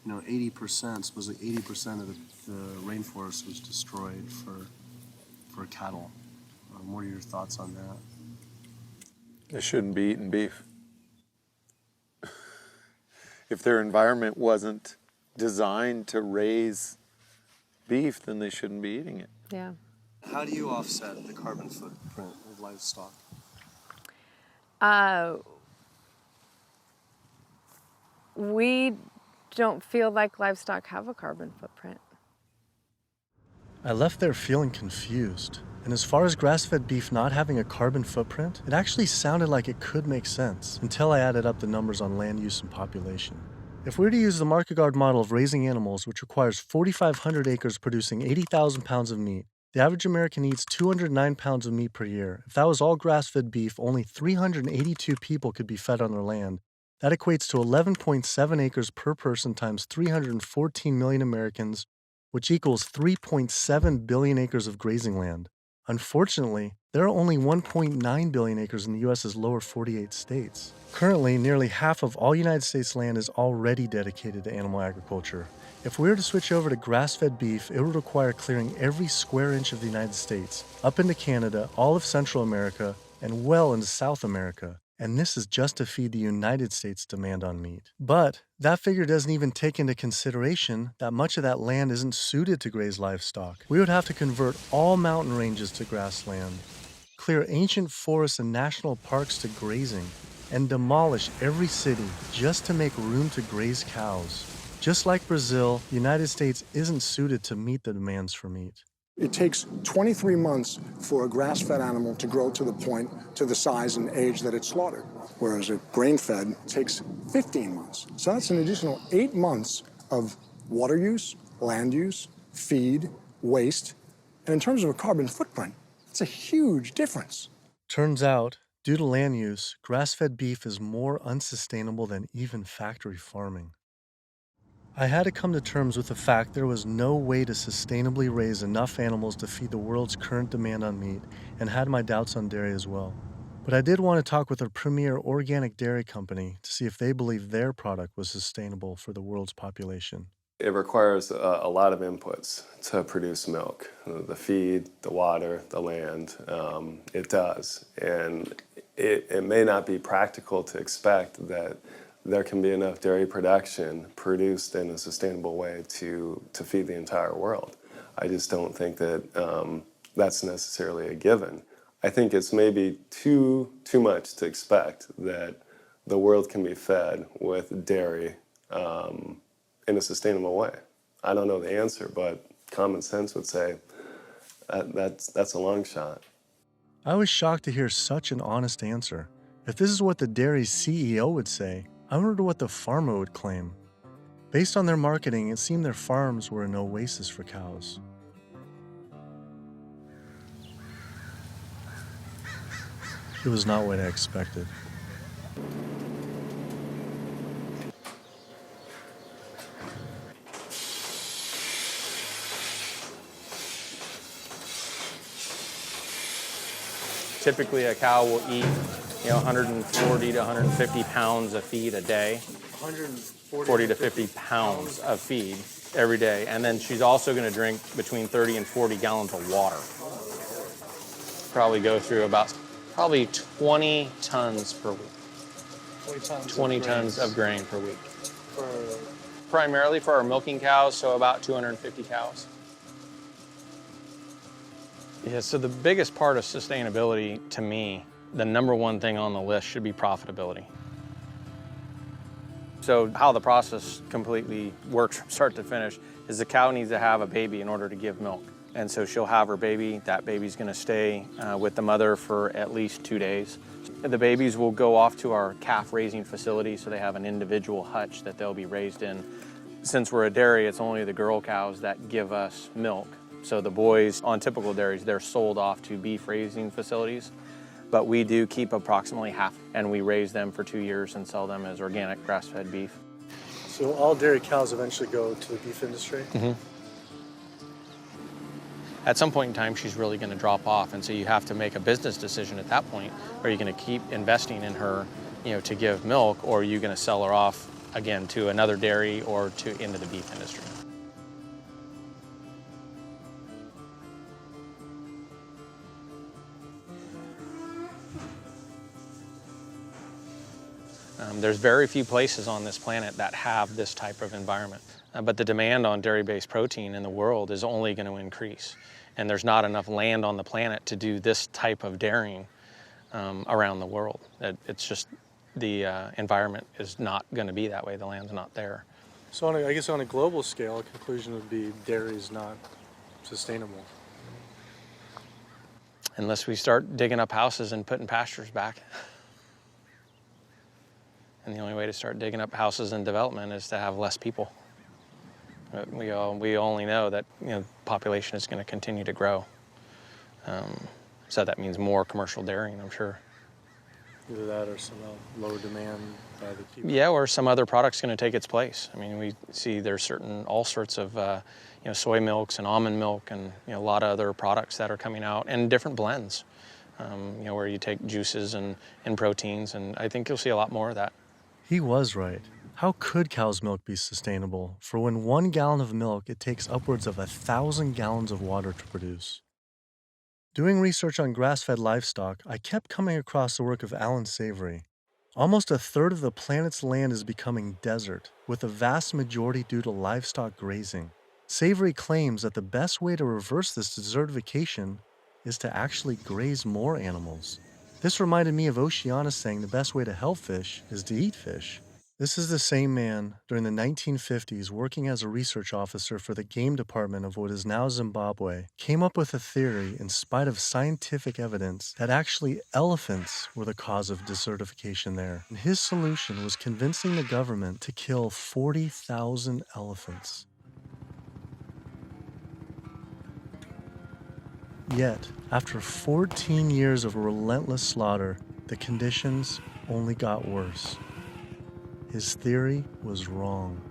you know, 80%, supposedly 80% of the rainforest was destroyed for cattle. What are your thoughts on that? They shouldn't be eating beef. If their environment wasn't designed to raise beef, then they shouldn't be eating it. Yeah. How do you offset the carbon footprint of livestock? We don't feel like livestock have a carbon footprint. I left there feeling confused. And as far as grass-fed beef not having a carbon footprint, it actually sounded like it could make sense until I added up the numbers on land use and population. If we were to use the Markegard model of raising animals, which requires 4,500 acres producing 80,000 pounds of meat, the average American eats 209 pounds of meat per year. If that was all grass-fed beef, only 382 people could be fed on their land. That equates to 11.7 acres per person times 314 million Americans, which equals 3.7 billion acres of grazing land. Unfortunately, there are only 1.9 billion acres in the U.S.'s lower 48 states. Currently, nearly half of all United States land is already dedicated to animal agriculture. If we were to switch over to grass-fed beef, it would require clearing every square inch of the United States, up into Canada, all of Central America, and well into South America. And this is just to feed the United States' demand on meat. But that figure doesn't even take into consideration that much of that land isn't suited to graze livestock. We would have to convert all mountain ranges to grassland, clear ancient forests and national parks to grazing, and demolish every city just to make room to graze cows. Just like Brazil, the United States isn't suited to meet the demands for meat. It takes 23 months for a grass-fed animal to grow to the point, to the size and age that it's slaughtered, whereas a grain-fed takes 15 months. So that's an additional 8 months of water use, land use, feed, waste, and in terms of a carbon footprint, it's a huge difference. Turns out, due to land use, grass-fed beef is more unsustainable than even factory farming. I had to come to terms with the fact there was no way to sustainably raise enough animals to feed the world's current demand on meat, and had my doubts on dairy as well. But I did want to talk with a premier organic dairy company to see if they believe their product was sustainable for the world's population. It requires a lot of inputs to produce milk. The feed, the water, the land, it does. And it may not be practical to expect that there can be enough dairy production produced in a sustainable way to feed the entire world. I just don't think that that's necessarily a given. I think it's maybe too much to expect that the world can be fed with dairy in a sustainable way. I don't know the answer, but common sense would say that's a long shot. I was shocked to hear such an honest answer. If this is what the dairy's CEO would say, I wonder what the farmer would claim. Based on their marketing, it seemed their farms were an oasis for cows. It was not what I expected. Typically, a cow will eat 140 to 150 pounds of feed a day. 40 to 50 pounds of feed every day. And then she's also going to drink between 30 and 40 gallons of water. Probably go through about 20 tons per week. 20 tons of grain per week. Primarily for our milking cows, so about 250 cows. Yeah, so the biggest part of sustainability to me, the number one thing on the list should be profitability. So how the process completely works from start to finish is the cow needs to have a baby in order to give milk. And so she'll have her baby. That baby's going to stay with the mother for at least 2 days. The babies will go off to our calf raising facility, so they have an individual hutch that they'll be raised in. Since we're a dairy, it's only the girl cows that give us milk. So the boys on typical dairies, they're sold off to beef raising facilities. But we do keep approximately half, and we raise them for 2 years and sell them as organic grass-fed beef. So all dairy cows eventually go to the beef industry? Mm-hmm. At some point in time, she's really going to drop off, and so you have to make a business decision at that point. Are you going to keep investing in her, to give milk, or are you going to sell her off again to another dairy or into the beef industry? There's very few places on this planet that have this type of environment. But the demand on dairy-based protein in the world is only going to increase. And there's not enough land on the planet to do this type of dairying around the world. It's just the environment is not going to be that way. The land's not there. So I guess on a global scale, a conclusion would be dairy is not sustainable. Unless we start digging up houses and putting pastures back. And the only way to start digging up houses and development is to have less people. We only know that population is going to continue to grow. So that means more commercial dairying, I'm sure. Either that or some lower demand by the people. Yeah, or some other product's going to take its place. I mean, we see there's all sorts of soy milks and almond milk and a lot of other products that are coming out, and different blends. Where you take juices and proteins, and I think you'll see a lot more of that. He was right. How could cow's milk be sustainable? For when 1 gallon of milk, it takes upwards of 1,000 gallons of water to produce. Doing research on grass-fed livestock, I kept coming across the work of Alan Savory. Almost a third of the planet's land is becoming desert, with a vast majority due to livestock grazing. Savory claims that the best way to reverse this desertification is to actually graze more animals. This reminded me of Oceana saying the best way to help fish is to eat fish. This is the same man, during the 1950s, working as a research officer for the game department of what is now Zimbabwe, came up with a theory, in spite of scientific evidence, that actually elephants were the cause of desertification there. And his solution was convincing the government to kill 40,000 elephants. Yet, after 14 years of relentless slaughter, the conditions only got worse. His theory was wrong.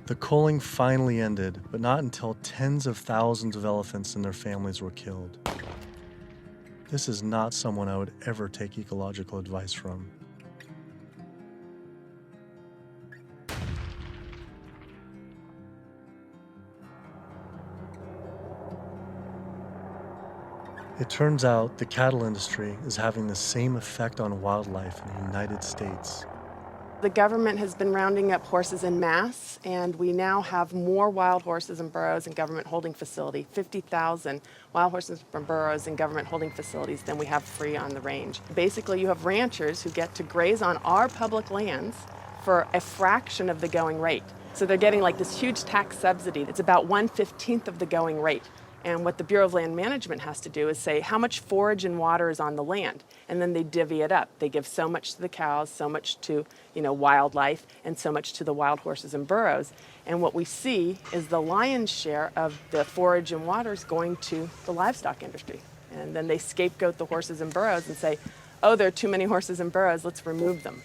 The culling finally ended, but not until tens of thousands of elephants and their families were killed. This is not someone I would ever take ecological advice from. It turns out the cattle industry is having the same effect on wildlife in the United States. The government has been rounding up horses en masse, and we now have more wild horses and burros in government holding facility, 50,000 wild horses and burros in government holding facilities than we have free on the range. Basically, you have ranchers who get to graze on our public lands for a fraction of the going rate. So they're getting like this huge tax subsidy. It's about 1/15 of the going rate. And what the Bureau of Land Management has to do is say how much forage and water is on the land, and then they divvy it up. They give so much to the cows, so much to wildlife, and so much to the wild horses and burros. And what we see is the lion's share of the forage and water is going to the livestock industry. And then they scapegoat the horses and burros and say, oh, there are too many horses and burros, let's remove them.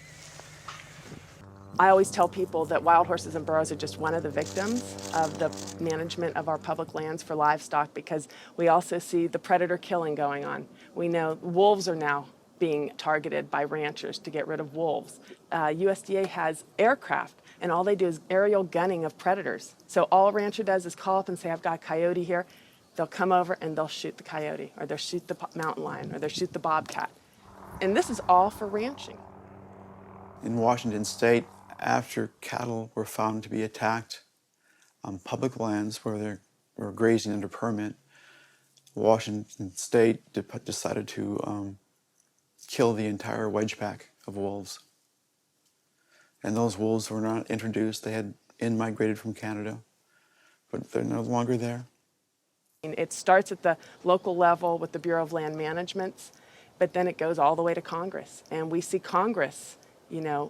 I always tell people that wild horses and burros are just one of the victims of the management of our public lands for livestock, because we also see the predator killing going on. We know wolves are now being targeted by ranchers to get rid of wolves. USDA has aircraft, and all they do is aerial gunning of predators. So all a rancher does is call up and say, I've got a coyote here. They'll come over and they'll shoot the coyote, or they'll shoot the mountain lion, or they'll shoot the bobcat. And this is all for ranching. In Washington State, after cattle were found to be attacked on public lands where they were grazing under permit, Washington State decided to kill the entire wedge pack of wolves. And those wolves were not introduced. They had in-migrated from Canada, but they're no longer there. It starts at the local level with the Bureau of Land Management, but then it goes all the way to Congress. And we see Congress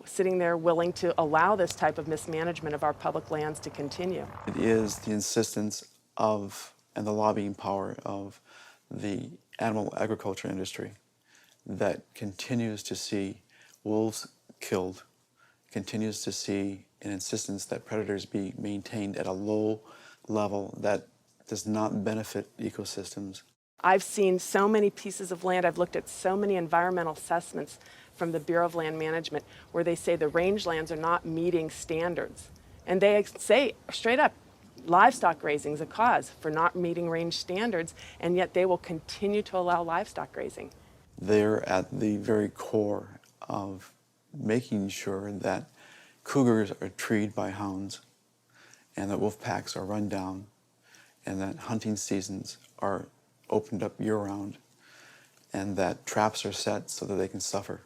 sitting there willing to allow this type of mismanagement of our public lands to continue. It is the insistence of and the lobbying power of the animal agriculture industry that continues to see wolves killed, continues to see an insistence that predators be maintained at a low level that does not benefit ecosystems. I've seen so many pieces of land, I've looked at so many environmental assessments from the Bureau of Land Management where they say the rangelands are not meeting standards. And they say straight up, livestock grazing is a cause for not meeting range standards, and yet they will continue to allow livestock grazing. They're at the very core of making sure that cougars are treed by hounds and that wolf packs are run down and that hunting seasons are opened up year-round and that traps are set so that they can suffer.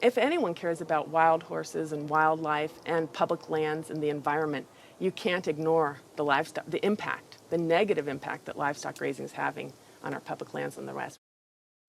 If anyone cares about wild horses and wildlife and public lands and the environment, you can't ignore the livestock, the impact, the negative impact that livestock raising is having on our public lands and the rest.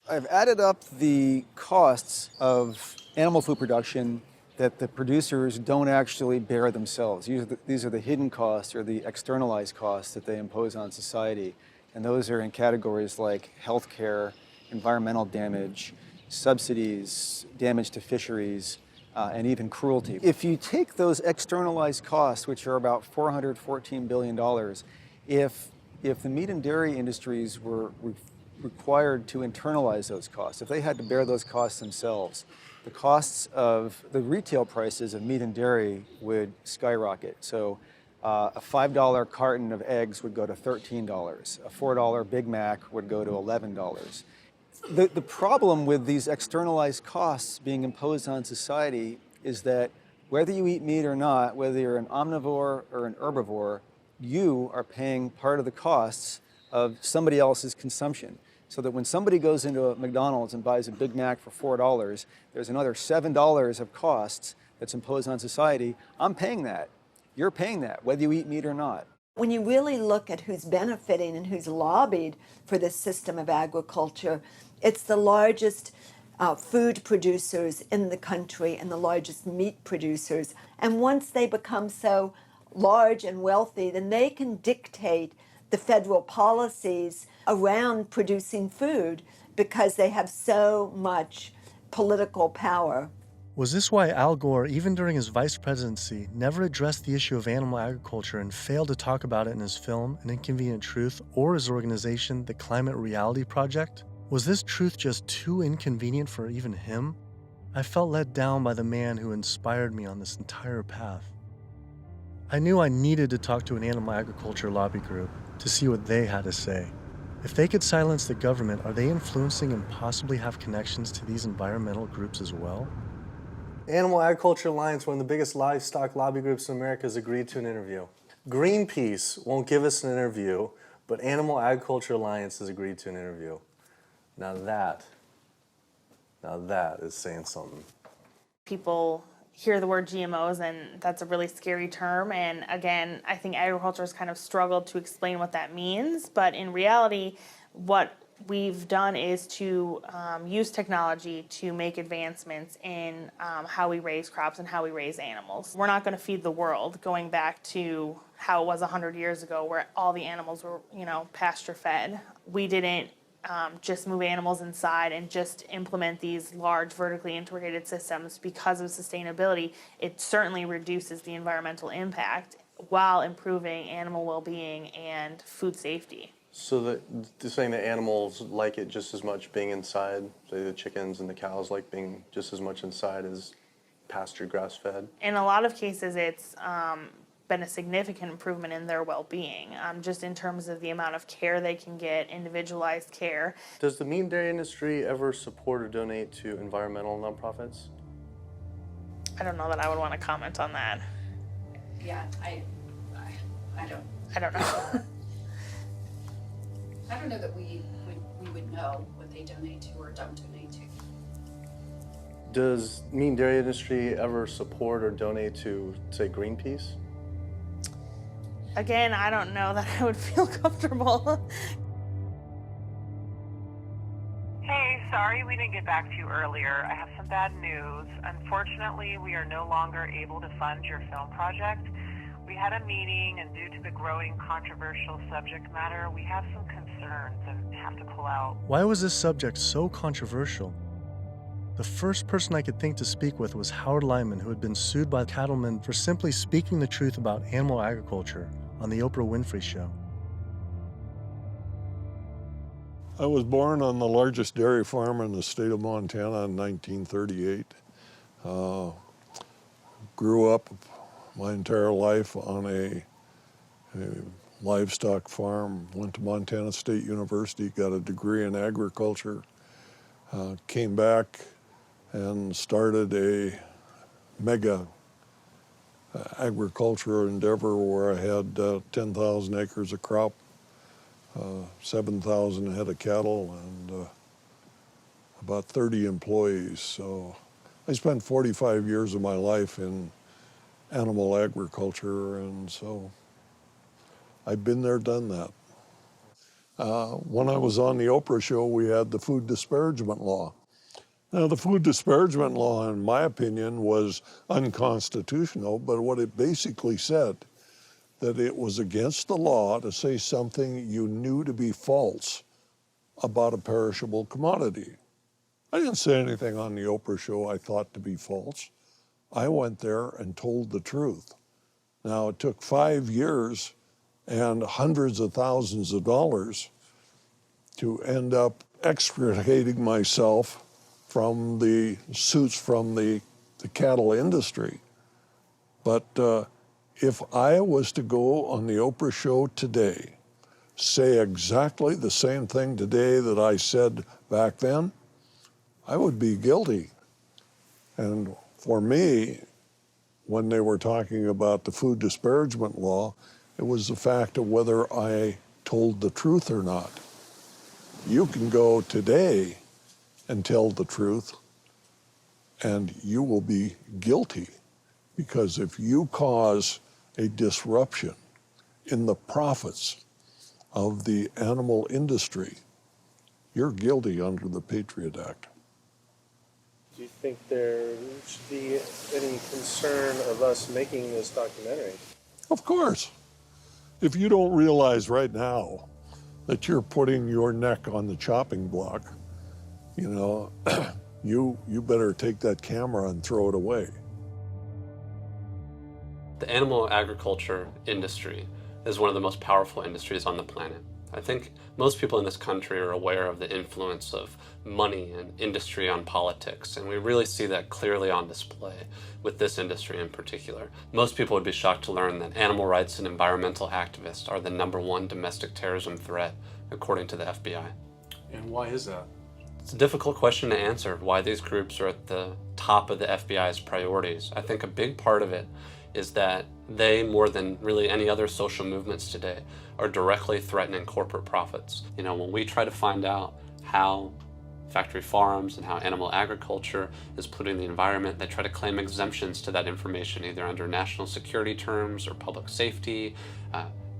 I've added up the costs of animal food production that the producers don't actually bear themselves. These are the hidden costs or the externalized costs that they impose on society. And those are in categories like healthcare, environmental damage, subsidies, damage to fisheries, and even cruelty. If you take those externalized costs, which are about $414 billion, if the meat and dairy industries were required to internalize those costs, if they had to bear those costs themselves, the costs of the retail prices of meat and dairy would skyrocket. So a $5 carton of eggs would go to $13. A $4 Big Mac would go to $11. The problem with these externalized costs being imposed on society is that whether you eat meat or not, whether you're an omnivore or an herbivore, you are paying part of the costs of somebody else's consumption. So that when somebody goes into a McDonald's and buys a Big Mac for $4, there's another $7 of costs that's imposed on society. I'm paying that. You're paying that, whether you eat meat or not. When you really look at who's benefiting and who's lobbied for this system of agriculture, it's the largest food producers in the country and the largest meat producers. And once they become so large and wealthy, then they can dictate the federal policies around producing food because they have so much political power. Was this why Al Gore, even during his vice presidency, never addressed the issue of animal agriculture and failed to talk about it in his film, An Inconvenient Truth, or his organization, the Climate Reality Project? Was this truth just too inconvenient for even him? I felt let down by the man who inspired me on this entire path. I knew I needed to talk to an animal agriculture lobby group to see what they had to say. If they could silence the government, are they influencing and possibly have connections to these environmental groups as well? Animal Agriculture Alliance, one of the biggest livestock lobby groups in America, has agreed to an interview. Greenpeace won't give us an interview, but Animal Agriculture Alliance has agreed to an interview. Now that is saying something. People hear the word GMOs and that's a really scary term, and again, I think agriculture has kind of struggled to explain what that means, but in reality, what we've done is to use technology to make advancements in how we raise crops and how we raise animals. We're not going to feed the world, going back to how it was 100 years ago where all the animals were, pasture fed. We didn't just move animals inside and just implement these large vertically integrated systems because of sustainability. It certainly reduces the environmental impact while improving animal well-being and food safety. So they're saying that animals like it just as much being inside, say the chickens and the cows like being just as much inside as pasture grass-fed? In a lot of cases, it's been a significant improvement in their well-being, just in terms of the amount of care they can get, individualized care. Does the meat and dairy industry ever support or donate to environmental nonprofits? I don't know that I would want to comment on that. Yeah, I don't know. I don't know that we would know what they donate to or don't donate to. Does meat and dairy industry ever support or donate to, say, Greenpeace? Again, I don't know that I would feel comfortable. Hey, sorry we didn't get back to you earlier. I have some bad news. Unfortunately, we are no longer able to fund your film project. We had a meeting, and due to the growing controversial subject matter, we have some concerns and have to pull out. Why was this subject so controversial? The first person I could think to speak with was Howard Lyman, who had been sued by cattlemen for simply speaking the truth about animal agriculture on the Oprah Winfrey Show. I was born on the largest dairy farm in the state of Montana in 1938. Grew up my entire life on a livestock farm, went to Montana State University, got a degree in agriculture, came back and started a mega agricultural endeavor where I had 10,000 acres of crop, 7,000 head of cattle, and about 30 employees. So I spent 45 years of my life in animal agriculture, and so I've been there, done that. When I was on the Oprah show, we had the food disparagement law. Now, the food disparagement law, in my opinion, was unconstitutional, but what it basically said, that it was against the law to say something you knew to be false about a perishable commodity. I didn't say anything on the Oprah show I thought to be false. I went there and told the truth. Now, it took 5 years and hundreds of thousands of dollars to end up extricating myself from the suits from the cattle industry. But if I was to go on the Oprah show today, say exactly the same thing today that I said back then, I would be guilty. And for me, when they were talking about the food disparagement law, it was the fact of whether I told the truth or not. You can go today and tell the truth, and you will be guilty, because if you cause a disruption in the profits of the animal industry, you're guilty under the Patriot Act. Do you think there should be any concern of us making this documentary? Of course. If you don't realize right now that you're putting your neck on the chopping block, you know, you better take that camera and throw it away. The animal agriculture industry is one of the most powerful industries on the planet. I think most people in this country are aware of the influence of money and industry on politics, and we really see that clearly on display with this industry in particular. Most people would be shocked to learn that animal rights and environmental activists are the #1 domestic terrorism threat, according to the FBI. And why is that? It's a difficult question to answer, why these groups are at the top of the FBI's priorities. I think a big part of it is that they, more than really any other social movements today, are directly threatening corporate profits. You know, when we try to find out how factory farms and how animal agriculture is polluting the environment, they try to claim exemptions to that information, either under national security terms or public safety,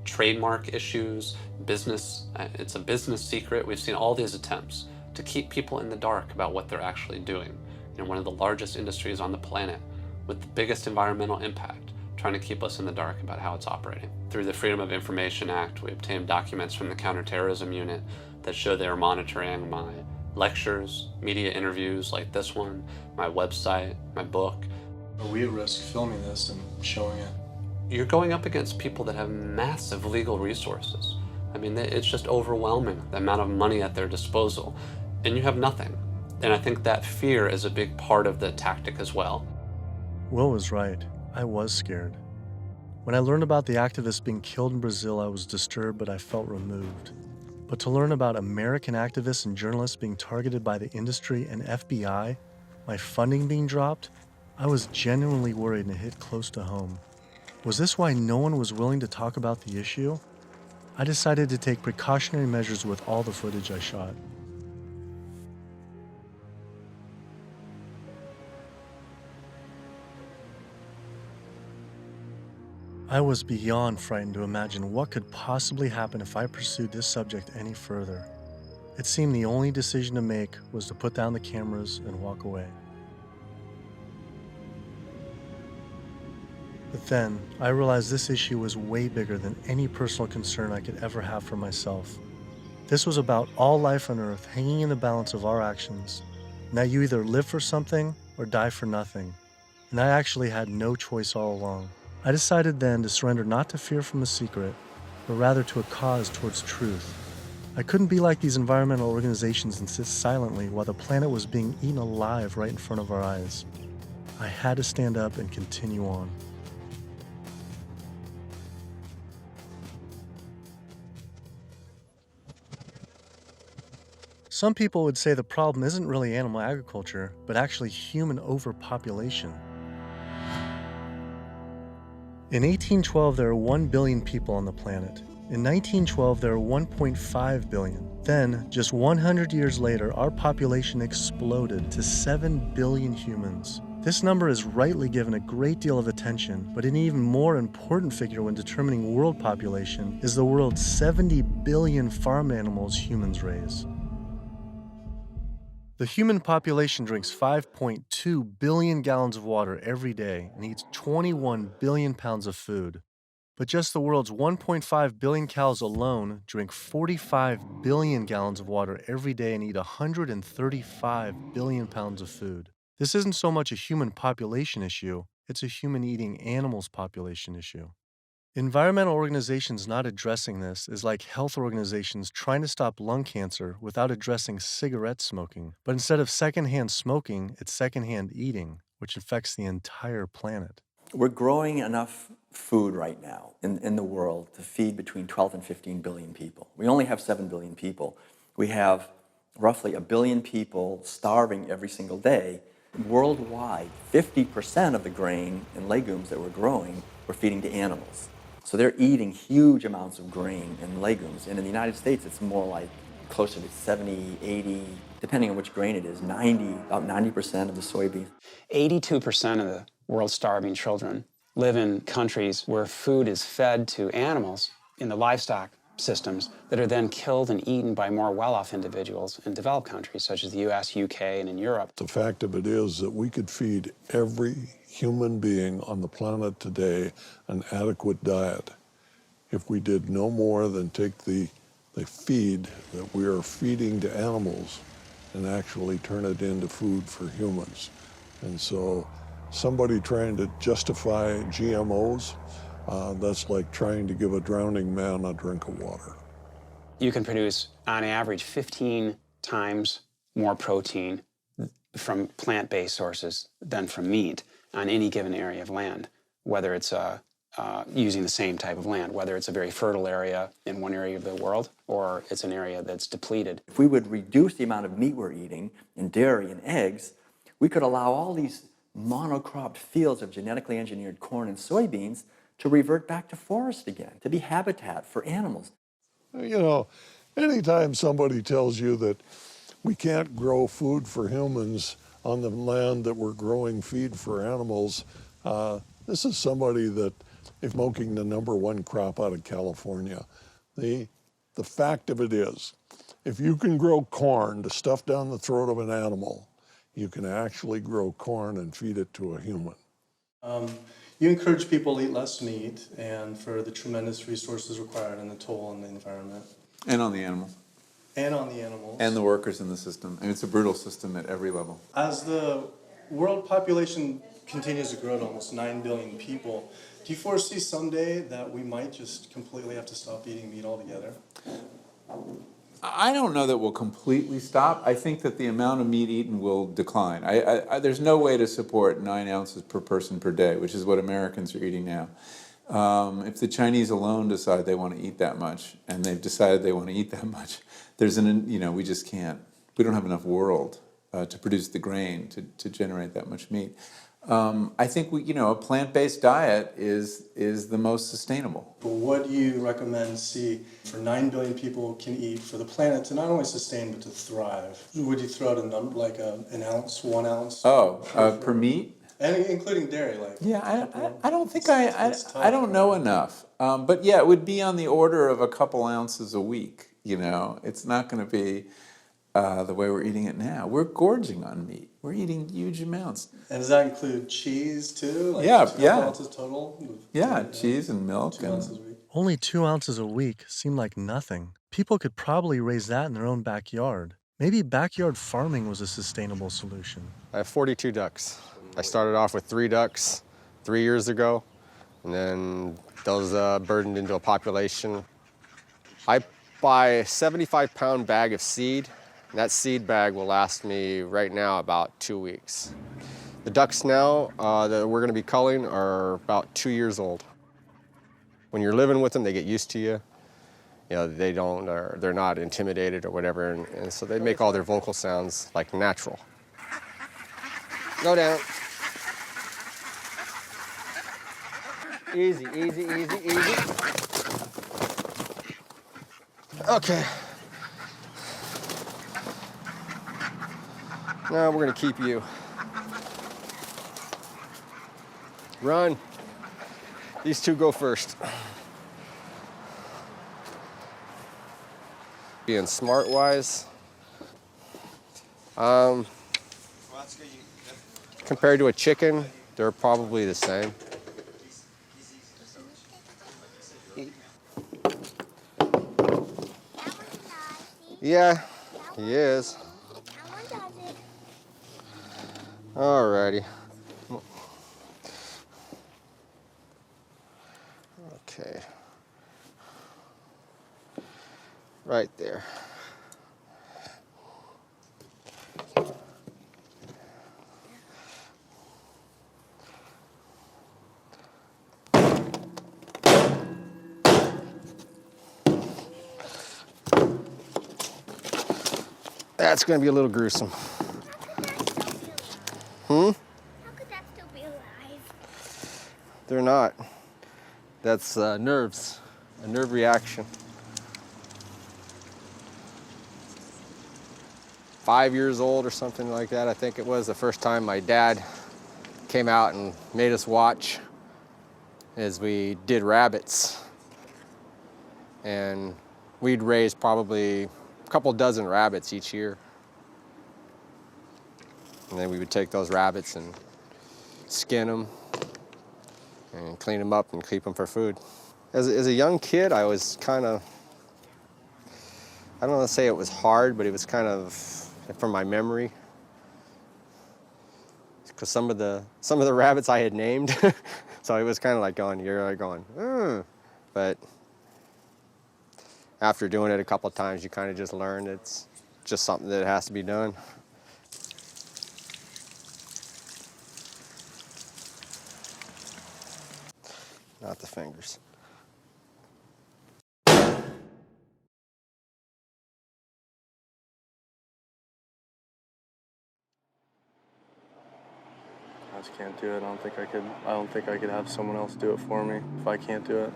trademark issues, business. It's a business secret. We've seen all these attempts to keep people in the dark about what they're actually doing. You know, one of the largest industries on the planet with the biggest environmental impact, trying to keep us in the dark about how it's operating. Through the Freedom of Information Act, we obtained documents from the Counterterrorism Unit that show they are monitoring my lectures, media interviews like this one, my website, my book. Are we at risk filming this and showing it? You're going up against people that have massive legal resources. I mean, it's just overwhelming, the amount of money at their disposal, and you have nothing. And I think that fear is a big part of the tactic as well. Will was right. I was scared. When I learned about the activists being killed in Brazil, I was disturbed, but I felt removed. But to learn about American activists and journalists being targeted by the industry and FBI, my funding being dropped, I was genuinely worried, and it hit close to home. Was this why no one was willing to talk about the issue? I decided to take precautionary measures with all the footage I shot. I was beyond frightened to imagine what could possibly happen if I pursued this subject any further. It seemed the only decision to make was to put down the cameras and walk away. But then, I realized this issue was way bigger than any personal concern I could ever have for myself. This was about all life on Earth hanging in the balance of our actions. Now you either live for something or die for nothing. And I actually had no choice all along. I decided then to surrender not to fear from a secret, but rather to a cause towards truth. I couldn't be like these environmental organizations and sit silently while the planet was being eaten alive right in front of our eyes. I had to stand up and continue on. Some people would say the problem isn't really animal agriculture, but actually human overpopulation. In 1812, there were 1 billion people on the planet. In 1912, there were 1.5 billion. Then, just 100 years later, our population exploded to 7 billion humans. This number is rightly given a great deal of attention, but an even more important figure when determining world population is the world's 70 billion farm animals humans raise. The human population drinks 5.2 billion gallons of water every day and eats 21 billion pounds of food. But just the world's 1.5 billion cows alone drink 45 billion gallons of water every day and eat 135 billion pounds of food. This isn't so much a human population issue, it's a human eating animals population issue. Environmental organizations not addressing this is like health organizations trying to stop lung cancer without addressing cigarette smoking. But instead of secondhand smoking, it's secondhand eating, which affects the entire planet. We're growing enough food right now in the world to feed between 12 and 15 billion people. We only have 7 billion people. We have roughly 1 billion people starving every single day. Worldwide, 50% of the grain and legumes that we're growing, we're feeding to animals. So they're eating huge amounts of grain and legumes. And in the United States, it's more like closer to 70, 80, depending on which grain it is, about 90% of the soybeans. 82% of the world's starving children live in countries where food is fed to animals in the livestock systems that are then killed and eaten by more well-off individuals in developed countries such as the US, UK, and in Europe. The fact of it is that we could feed every human being on the planet today an adequate diet if we did no more than take the feed that we are feeding to animals and actually turn it into food for humans. And so somebody trying to justify GMOs, that's like trying to give a drowning man a drink of water. You can produce, on average, 15 times more protein from plant-based sources than from meat on any given area of land, whether it's using the same type of land, whether it's a very fertile area in one area of the world or it's an area that's depleted. If we would reduce the amount of meat we're eating and dairy and eggs, we could allow all these monocropped fields of genetically engineered corn and soybeans to revert back to forest again, to be habitat for animals. You know, anytime somebody tells you that we can't grow food for humans on the land that we're growing feed for animals, this is somebody that is smoking the #1 crop out of California. The fact of it is, if you can grow corn to stuff down the throat of an animal, you can actually grow corn and feed it to a human. You encourage people to eat less meat and for the tremendous resources required and the toll on the environment. And on the animals. And on the animals. And the workers in the system. And it's a brutal system at every level. As the world population continues to grow to almost 9 billion people, do you foresee someday that we might just completely have to stop eating meat altogether? I don't know that we'll completely stop. I think that the amount of meat eaten will decline. There's no way to support 9 ounces per person per day, which is what Americans are eating now. If the Chinese alone decide they want to eat that much, and they've decided they want to eat that much, we just can't. We don't have enough world to produce the grain to generate that much meat. I think a plant-based diet is the most sustainable. What do you recommend for 9 billion people can eat for the planet to not only sustain but to thrive? Would you throw out a number like an ounce, 1 ounce? Per meat? And including dairy, I don't think I don't know enough. But yeah, it would be on the order of a couple ounces a week. It's not going to be the way we're eating it now. We're gorging on meat. We're eating huge amounts. And does that include cheese too? 2 ounces total? Cheese and milk. 2 ounces a week. Only 2 ounces a week seem like nothing. People could probably raise that in their own backyard. Maybe backyard farming was a sustainable solution. I have 42 ducks. I started off with 3 ducks 3 years ago, and then those burdened into a population. I buy a 75-pound bag of seed, and that seed bag will last me right now about 2 weeks. The ducks now that we're going to be culling are about 2 years old. When you're living with them, they get used to you. They're not intimidated or whatever, and so they make all their vocal sounds like natural. Go down. Easy, easy, easy, easy. Okay. Now we're gonna keep you. Run. These two go first. Being smart-wise, compared to a chicken, they're probably the same. Yeah, he is. Alrighty. Okay. Right there. That's going to be a little gruesome. Hmm? How could that still be alive? They're not. That's nerves, a nerve reaction. 5 years old or something like that, I think it was, the first time my dad came out and made us watch as we did rabbits. And we'd raise probably a couple dozen rabbits each year. And then we would take those rabbits and skin them and clean them up and keep them for food. As a young kid, I was kind of, I don't want to say it was hard, but it was kind of, from my memory, because some of the rabbits I had named, so it was kind of like going, you're like going, but after doing it a couple of times, you kind of just learn it's just something that has to be done. Not the fingers. I just can't do it. I don't think I could have someone else do it for me if I can't do it.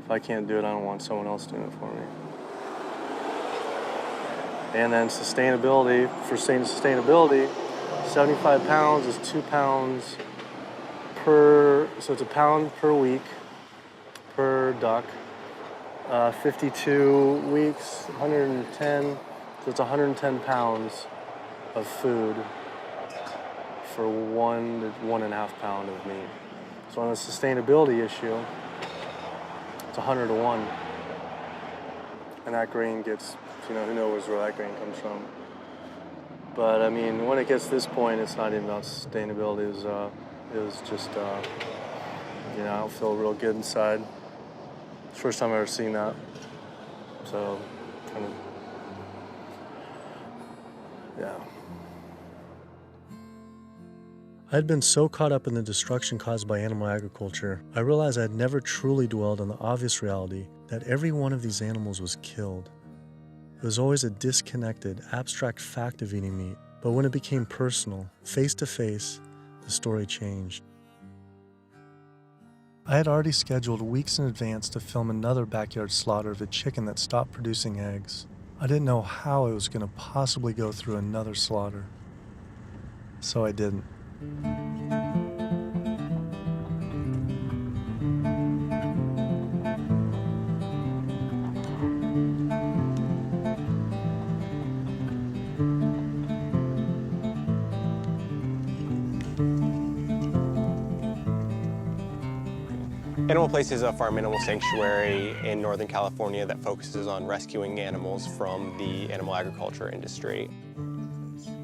If I can't do it, I don't want someone else doing it for me. And then sustainability, for sustainability, 75 pounds is 2 pounds per, so it's a pound per week per duck. 52 weeks, 110, so it's 110 pounds of food for 1 to 1.5 pound of meat. So on the sustainability issue, it's 100 to 1. And that grain gets, who knows where that grain comes from. But I mean, when it gets to this point, it's not even about sustainability. It was just, I don't feel real good inside. It's the first time I've ever seen that. So, kind of, yeah. I'd been so caught up in the destruction caused by animal agriculture, I realized I had never truly dwelled on the obvious reality that every one of these animals was killed. It was always a disconnected, abstract fact of eating meat, but when it became personal, face to face, the story changed. I had already scheduled weeks in advance to film another backyard slaughter of a chicken that stopped producing eggs. I didn't know how I was going to possibly go through another slaughter. So I didn't. Animal Place is a farm animal sanctuary in Northern California that focuses on rescuing animals from the animal agriculture industry.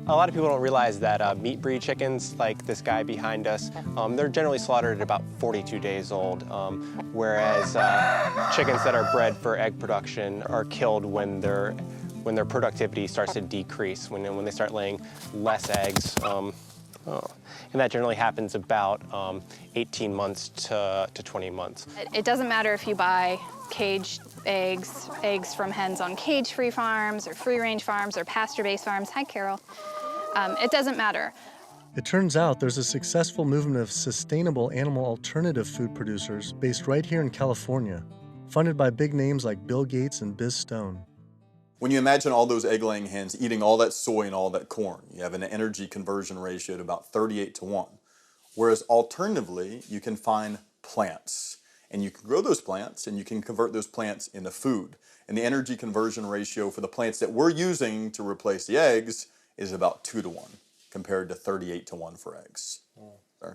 A lot of people don't realize that meat breed chickens, like this guy behind us, they're generally slaughtered at about 42 days old, whereas chickens that are bred for egg production are killed when their productivity starts to decrease, when they start laying less eggs. And that generally happens about 18 months to 20 months. It doesn't matter if you buy caged eggs, eggs from hens on cage-free farms or free-range farms or pasture-based farms. Hi, Carol. It doesn't matter. It turns out there's a successful movement of sustainable animal alternative food producers based right here in California, funded by big names like Bill Gates and Biz Stone. When you imagine all those egg-laying hens eating all that soy and all that corn, you have an energy conversion ratio at about 38:1. Whereas alternatively, you can find plants. And you can grow those plants and you can convert those plants into food. And the energy conversion ratio for the plants that we're using to replace the eggs is about 2:1 compared to 38:1 for eggs.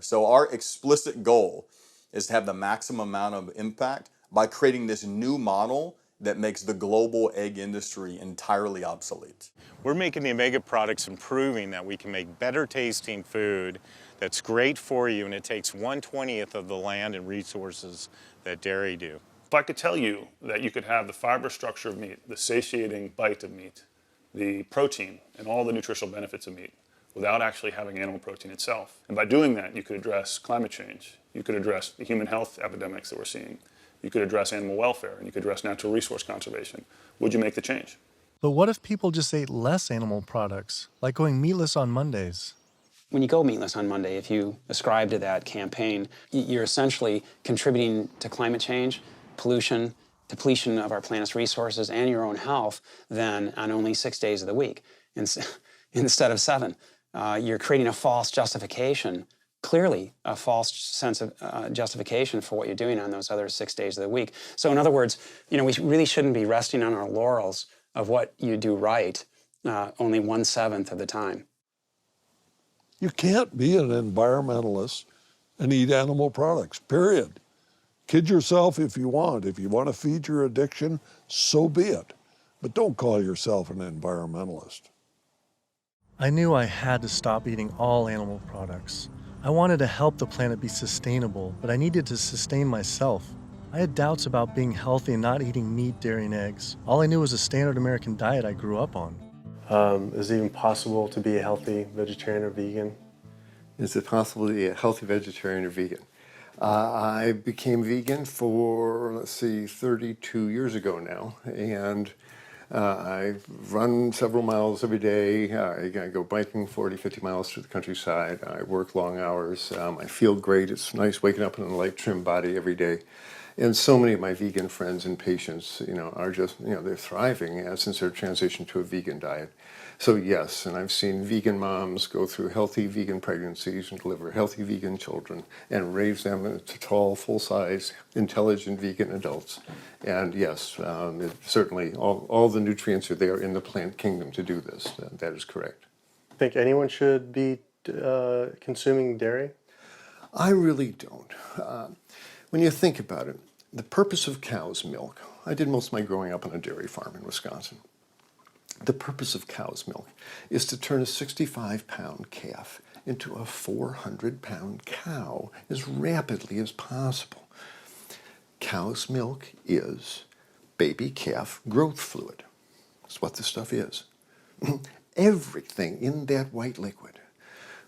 So our explicit goal is to have the maximum amount of impact by creating this new model that makes the global egg industry entirely obsolete. We're making the Omega products and proving that we can make better tasting food that's great for you, and it takes 1/20th of the land and resources that dairy do. If I could tell you that you could have the fiber structure of meat, the satiating bite of meat, the protein, and all the nutritional benefits of meat without actually having animal protein itself, and by doing that, you could address climate change, you could address the human health epidemics that we're seeing, you could address animal welfare, and you could address natural resource conservation, would you make the change? But what if people just ate less animal products, like going meatless on Mondays? When you go meatless on Monday, if you ascribe to that campaign, you're essentially contributing to climate change, pollution, depletion of our planet's resources, and your own health then on only 6 days of the week instead of 7. You're creating a false justification, clearly a false sense of justification for what you're doing on those other 6 days of the week. So in other words, we really shouldn't be resting on our laurels of what you do right only 1/7 of the time. You can't be an environmentalist and eat animal products, period. Kid yourself if you want. If you want to feed your addiction, so be it. But don't call yourself an environmentalist. I knew I had to stop eating all animal products. I wanted to help the planet be sustainable, but I needed to sustain myself. I had doubts about being healthy and not eating meat, dairy, and eggs. All I knew was a standard American diet I grew up on. Is it even possible to be a healthy vegetarian or vegan? Is it possible to be a healthy vegetarian or vegan? I became vegan for, 32 years ago now, and I run several miles every day. I go biking 40, 50 miles through the countryside. I work long hours. I feel great. It's nice waking up in a light, trim body every day. And so many of my vegan friends and patients, are just, they're thriving since their transition to a vegan diet. So yes, and I've seen vegan moms go through healthy vegan pregnancies and deliver healthy vegan children and raise them into tall, full-size, intelligent vegan adults. And yes, certainly all the nutrients are there in the plant kingdom to do this. That is correct. Think anyone should be consuming dairy? I really don't. When you think about it, the purpose of cow's milk, I did most of my growing up on a dairy farm in Wisconsin. The purpose of cow's milk is to turn a 65-pound calf into a 400-pound cow as rapidly as possible. Cow's milk is baby calf growth fluid. That's what this stuff is. Everything in that white liquid,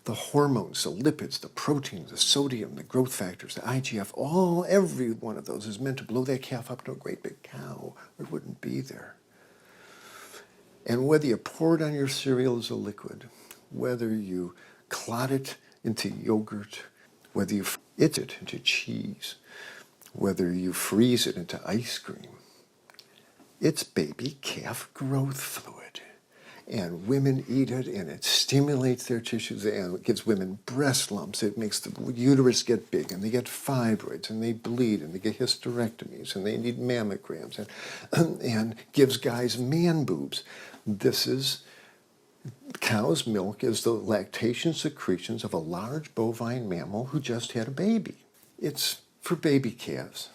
the hormones, the lipids, the proteins, the sodium, the growth factors, the IGF, every one of those is meant to blow that calf up to a great big cow, or it wouldn't be there. And whether you pour it on your cereal as a liquid, whether you clot it into yogurt, whether you eat it into cheese, whether you freeze it into ice cream, it's baby calf growth fluid. And women eat it, and it stimulates their tissues, and it gives women breast lumps. It makes the uterus get big, and they get fibroids, and they bleed, and they get hysterectomies, and they need mammograms, and gives guys man boobs. Cow's milk is the lactation secretions of a large bovine mammal who just had a baby. It's for baby calves.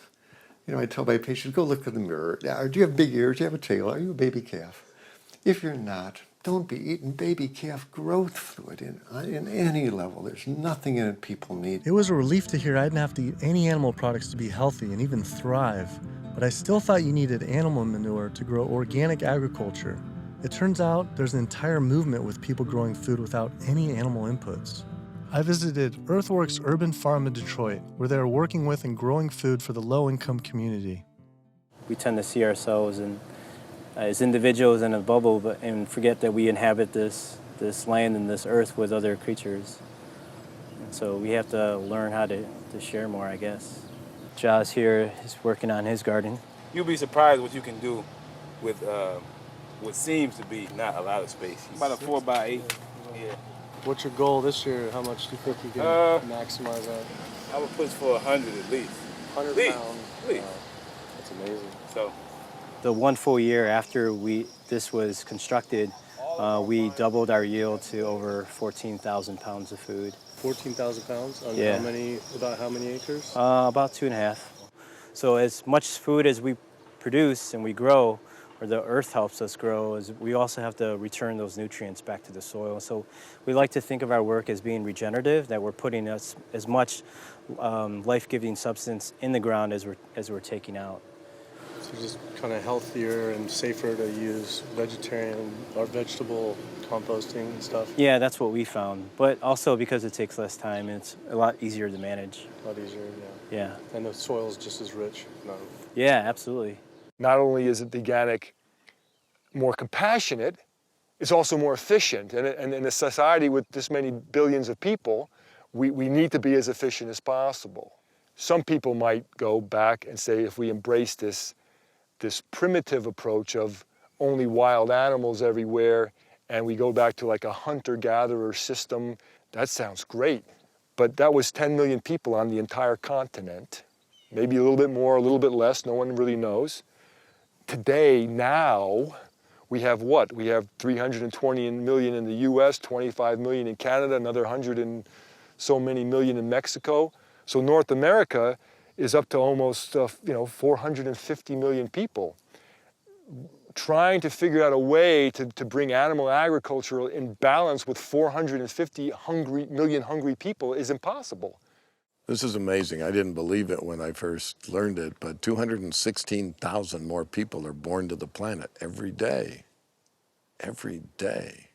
I tell my patients, go look in the mirror. Do you have big ears? Do you have a tail? Are you a baby calf? If you're not, don't be eating baby calf growth fluid in any level. There's nothing in it people need. It was a relief to hear I didn't have to eat any animal products to be healthy and even thrive, but I still thought you needed animal manure to grow organic agriculture. It turns out there's an entire movement with people growing food without any animal inputs. I visited Earthworks Urban Farm in Detroit, where they are working with and growing food for the low-income community. We tend to see ourselves as individuals in a bubble, and forget that we inhabit this land and this earth with other creatures. And so we have to learn how to share more, I guess. Josh here is working on his garden. You'll be surprised what you can do with what seems to be not a lot of species. About a 4 by 8. Yeah. What's your goal this year? How much do you think you can maximize that? I would push for 100 at least. 100 At least. pounds. At least. That's amazing. So. The 1 full year after this was constructed, we doubled our yield to over 14,000 pounds of food. 14,000 pounds on Yeah. about how many acres? About 2.5. So as much food as we produce and we grow, or the earth helps us grow, is we also have to return those nutrients back to the soil. So we like to think of our work as being regenerative, that we're putting as much life-giving substance in the ground as we're taking out. So just kind of healthier and safer to use vegetarian or vegetable composting and stuff? Yeah, that's what we found. But also because it takes less time, it's a lot easier to manage. A lot easier, yeah. Yeah. And the soil's just as rich. No. Yeah, absolutely. Not only is it organic more compassionate, it's also more efficient. And in a society with this many billions of people, we need to be as efficient as possible. Some people might go back and say, if we embrace this primitive approach of only wild animals everywhere, and we go back to like a hunter-gatherer system, that sounds great. But that was 10 million people on the entire continent. Maybe a little bit more, a little bit less, no one really knows. Today, now, we have what? We have 320 million in the US, 25 million in Canada, another 100 and so many million in Mexico. So North America is up to almost 450 million people. Trying to figure out a way to bring animal agriculture in balance with 450 million hungry people is impossible. This is amazing. I didn't believe it when I first learned it, but 216,000 more people are born to the planet every day. Every day.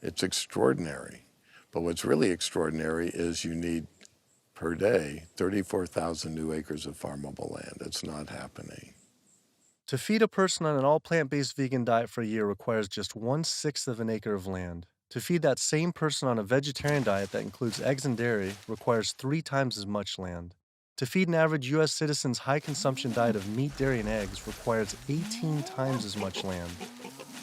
It's extraordinary. But what's really extraordinary is you need, per day, 34,000 new acres of farmable land. It's not happening. To feed a person on an all plant-based vegan diet for a year requires just 1/6 of an acre of land. To feed that same person on a vegetarian diet that includes eggs and dairy requires 3 times as much land. To feed an average U.S. citizen's high-consumption diet of meat, dairy, and eggs requires 18 times as much land.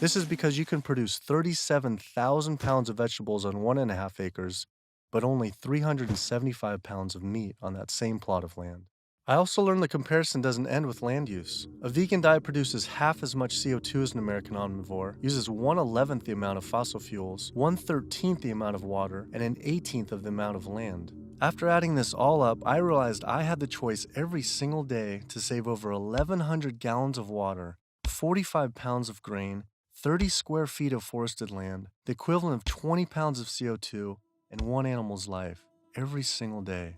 This is because you can produce 37,000 pounds of vegetables on 1.5 acres, but only 375 pounds of meat on that same plot of land. I also learned the comparison doesn't end with land use. A vegan diet produces half as much CO2 as an American omnivore, uses 1/11th the amount of fossil fuels, 1/13th the amount of water, and 1/18th of the amount of land. After adding this all up, I realized I had the choice every single day to save over 1,100 gallons of water, 45 pounds of grain, 30 square feet of forested land, the equivalent of 20 pounds of CO2, and one animal's life, every single day.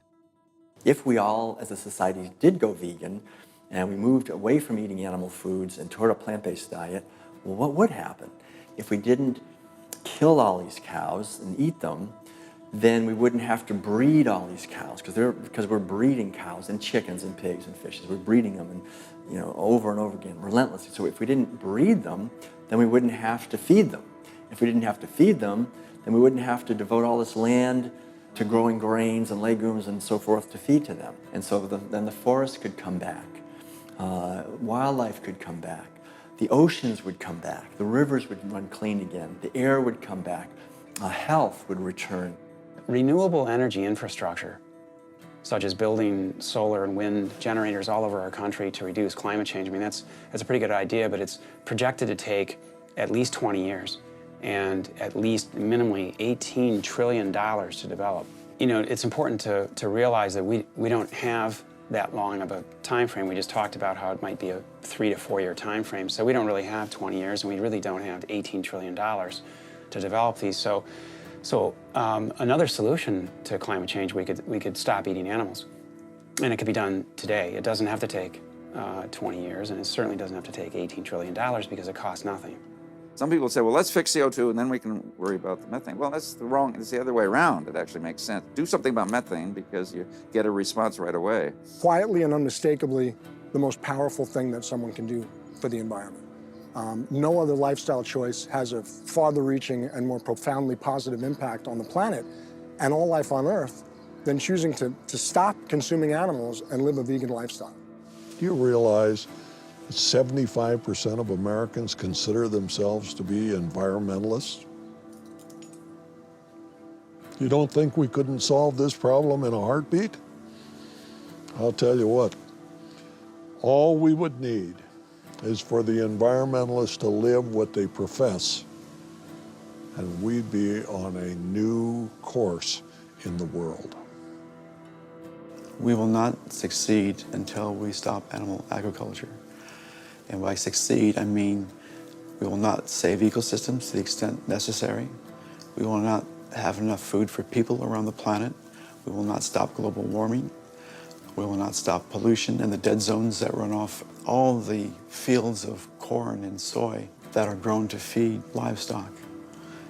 If we all, as a society, did go vegan and we moved away from eating animal foods and toward a plant-based diet, well, what would happen? If we didn't kill all these cows and eat them, then we wouldn't have to breed all these cows because we're breeding cows and chickens and pigs and fishes. We're breeding them and, over and over again, relentlessly. So if we didn't breed them, then we wouldn't have to feed them. If we didn't have to feed them, then we wouldn't have to devote all this land to growing grains and legumes and so forth to feed to them. And so then the forest could come back. Wildlife could come back. The oceans would come back. The rivers would run clean again. The air would come back. Health would return. Renewable energy infrastructure, such as building solar and wind generators all over our country to reduce climate change, that's a pretty good idea, but it's projected to take at least 20 years. And at least minimally $18 trillion to develop. It's important to realize that we don't have that long of a time frame. We just talked about how it might be a 3 to 4 year time frame. So we don't really have 20 years, and we really don't have $18 trillion to develop these. So another solution to climate change, we could stop eating animals. And it could be done today. It doesn't have to take 20 years, and it certainly doesn't have to take $18 trillion because it costs nothing. Some people say, well, let's fix CO2 and then we can worry about the methane. Well, it's the other way around. It actually makes sense. Do something about methane because you get a response right away. Quietly and unmistakably, the most powerful thing that someone can do for the environment. No other lifestyle choice has a farther-reaching and more profoundly positive impact on the planet and all life on Earth than choosing to stop consuming animals and live a vegan lifestyle. Do you realize 75% of Americans consider themselves to be environmentalists. You don't think we couldn't solve this problem in a heartbeat? I'll tell you what, all we would need is for the environmentalists to live what they profess, and we'd be on a new course in the world. We will not succeed until we stop animal agriculture. And by succeed, I mean we will not save ecosystems to the extent necessary. We will not have enough food for people around the planet. We will not stop global warming. We will not stop pollution and the dead zones that run off all the fields of corn and soy that are grown to feed livestock.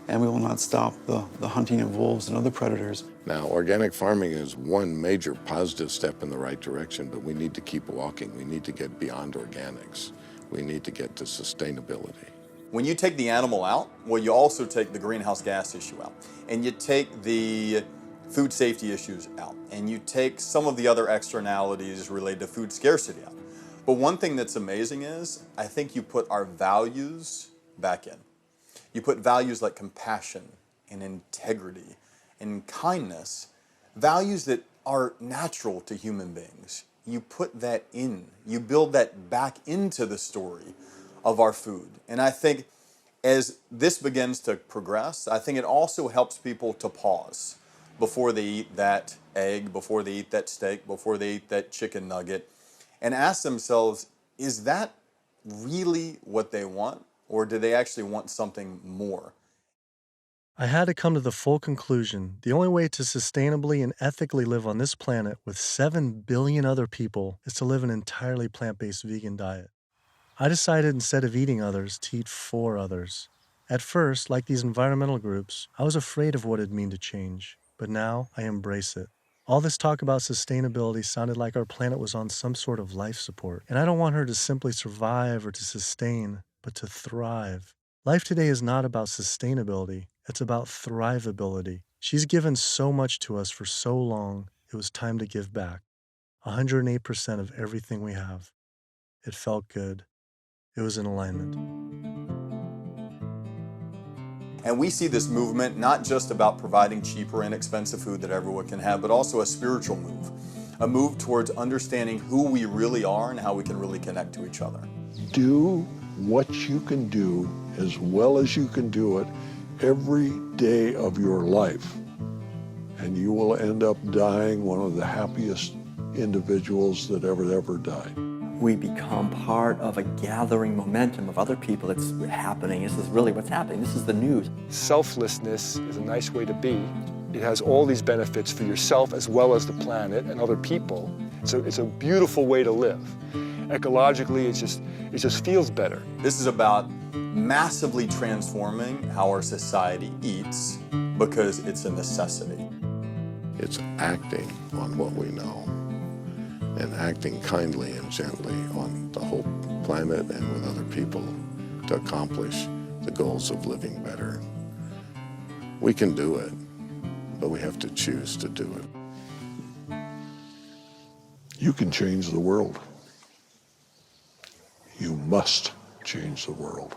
And we will not stop the hunting of wolves and other predators. Now, organic farming is one major positive step in the right direction, but we need to keep walking. We need to get beyond organics. We need to get to sustainability. When you take the animal out, well, you also take the greenhouse gas issue out, and you take the food safety issues out, and you take some of the other externalities related to food scarcity out. But one thing that's amazing is, I think you put our values back in. You put values like compassion and integrity and kindness, values that are natural to human beings. You put that in. You build that back into the story of our food. And I think as this begins to progress, I think it also helps people to pause before they eat that egg, before they eat that steak, before they eat that chicken nugget, and ask themselves, is that really what they want? Or do they actually want something more? I had to come to the full conclusion the only way to sustainably and ethically live on this planet with 7 billion other people is to live an entirely plant-based vegan diet. I decided instead of eating others to eat for others. At first, like these environmental groups, I was afraid of what it'd mean to change, but now I embrace it. All this talk about sustainability sounded like our planet was on some sort of life support, and I don't want her to simply survive or to sustain, but to thrive. Life today is not about sustainability, it's about thrivability. She's given so much to us for so long, it was time to give back. 108% of everything we have. It felt good. It was in alignment. And we see this movement not just about providing cheaper, inexpensive food that everyone can have, but also a spiritual move. A move towards understanding who we really are and how we can really connect to each other. Do what you can do as well as you can do it every day of your life, and you will end up dying one of the happiest individuals that ever died. We become part of a gathering momentum of other people that's happening. This is really what's happening. This is the news. Selflessness is a nice way to be. It has all these benefits for yourself as well as the planet and other people. So it's a beautiful way to live. Ecologically, it just feels better. This is about massively transforming how our society eats because it's a necessity. It's acting on what we know and acting kindly and gently on the whole planet and with other people to accomplish the goals of living better. We can do it, but we have to choose to do it. You can change the world. You must change the world.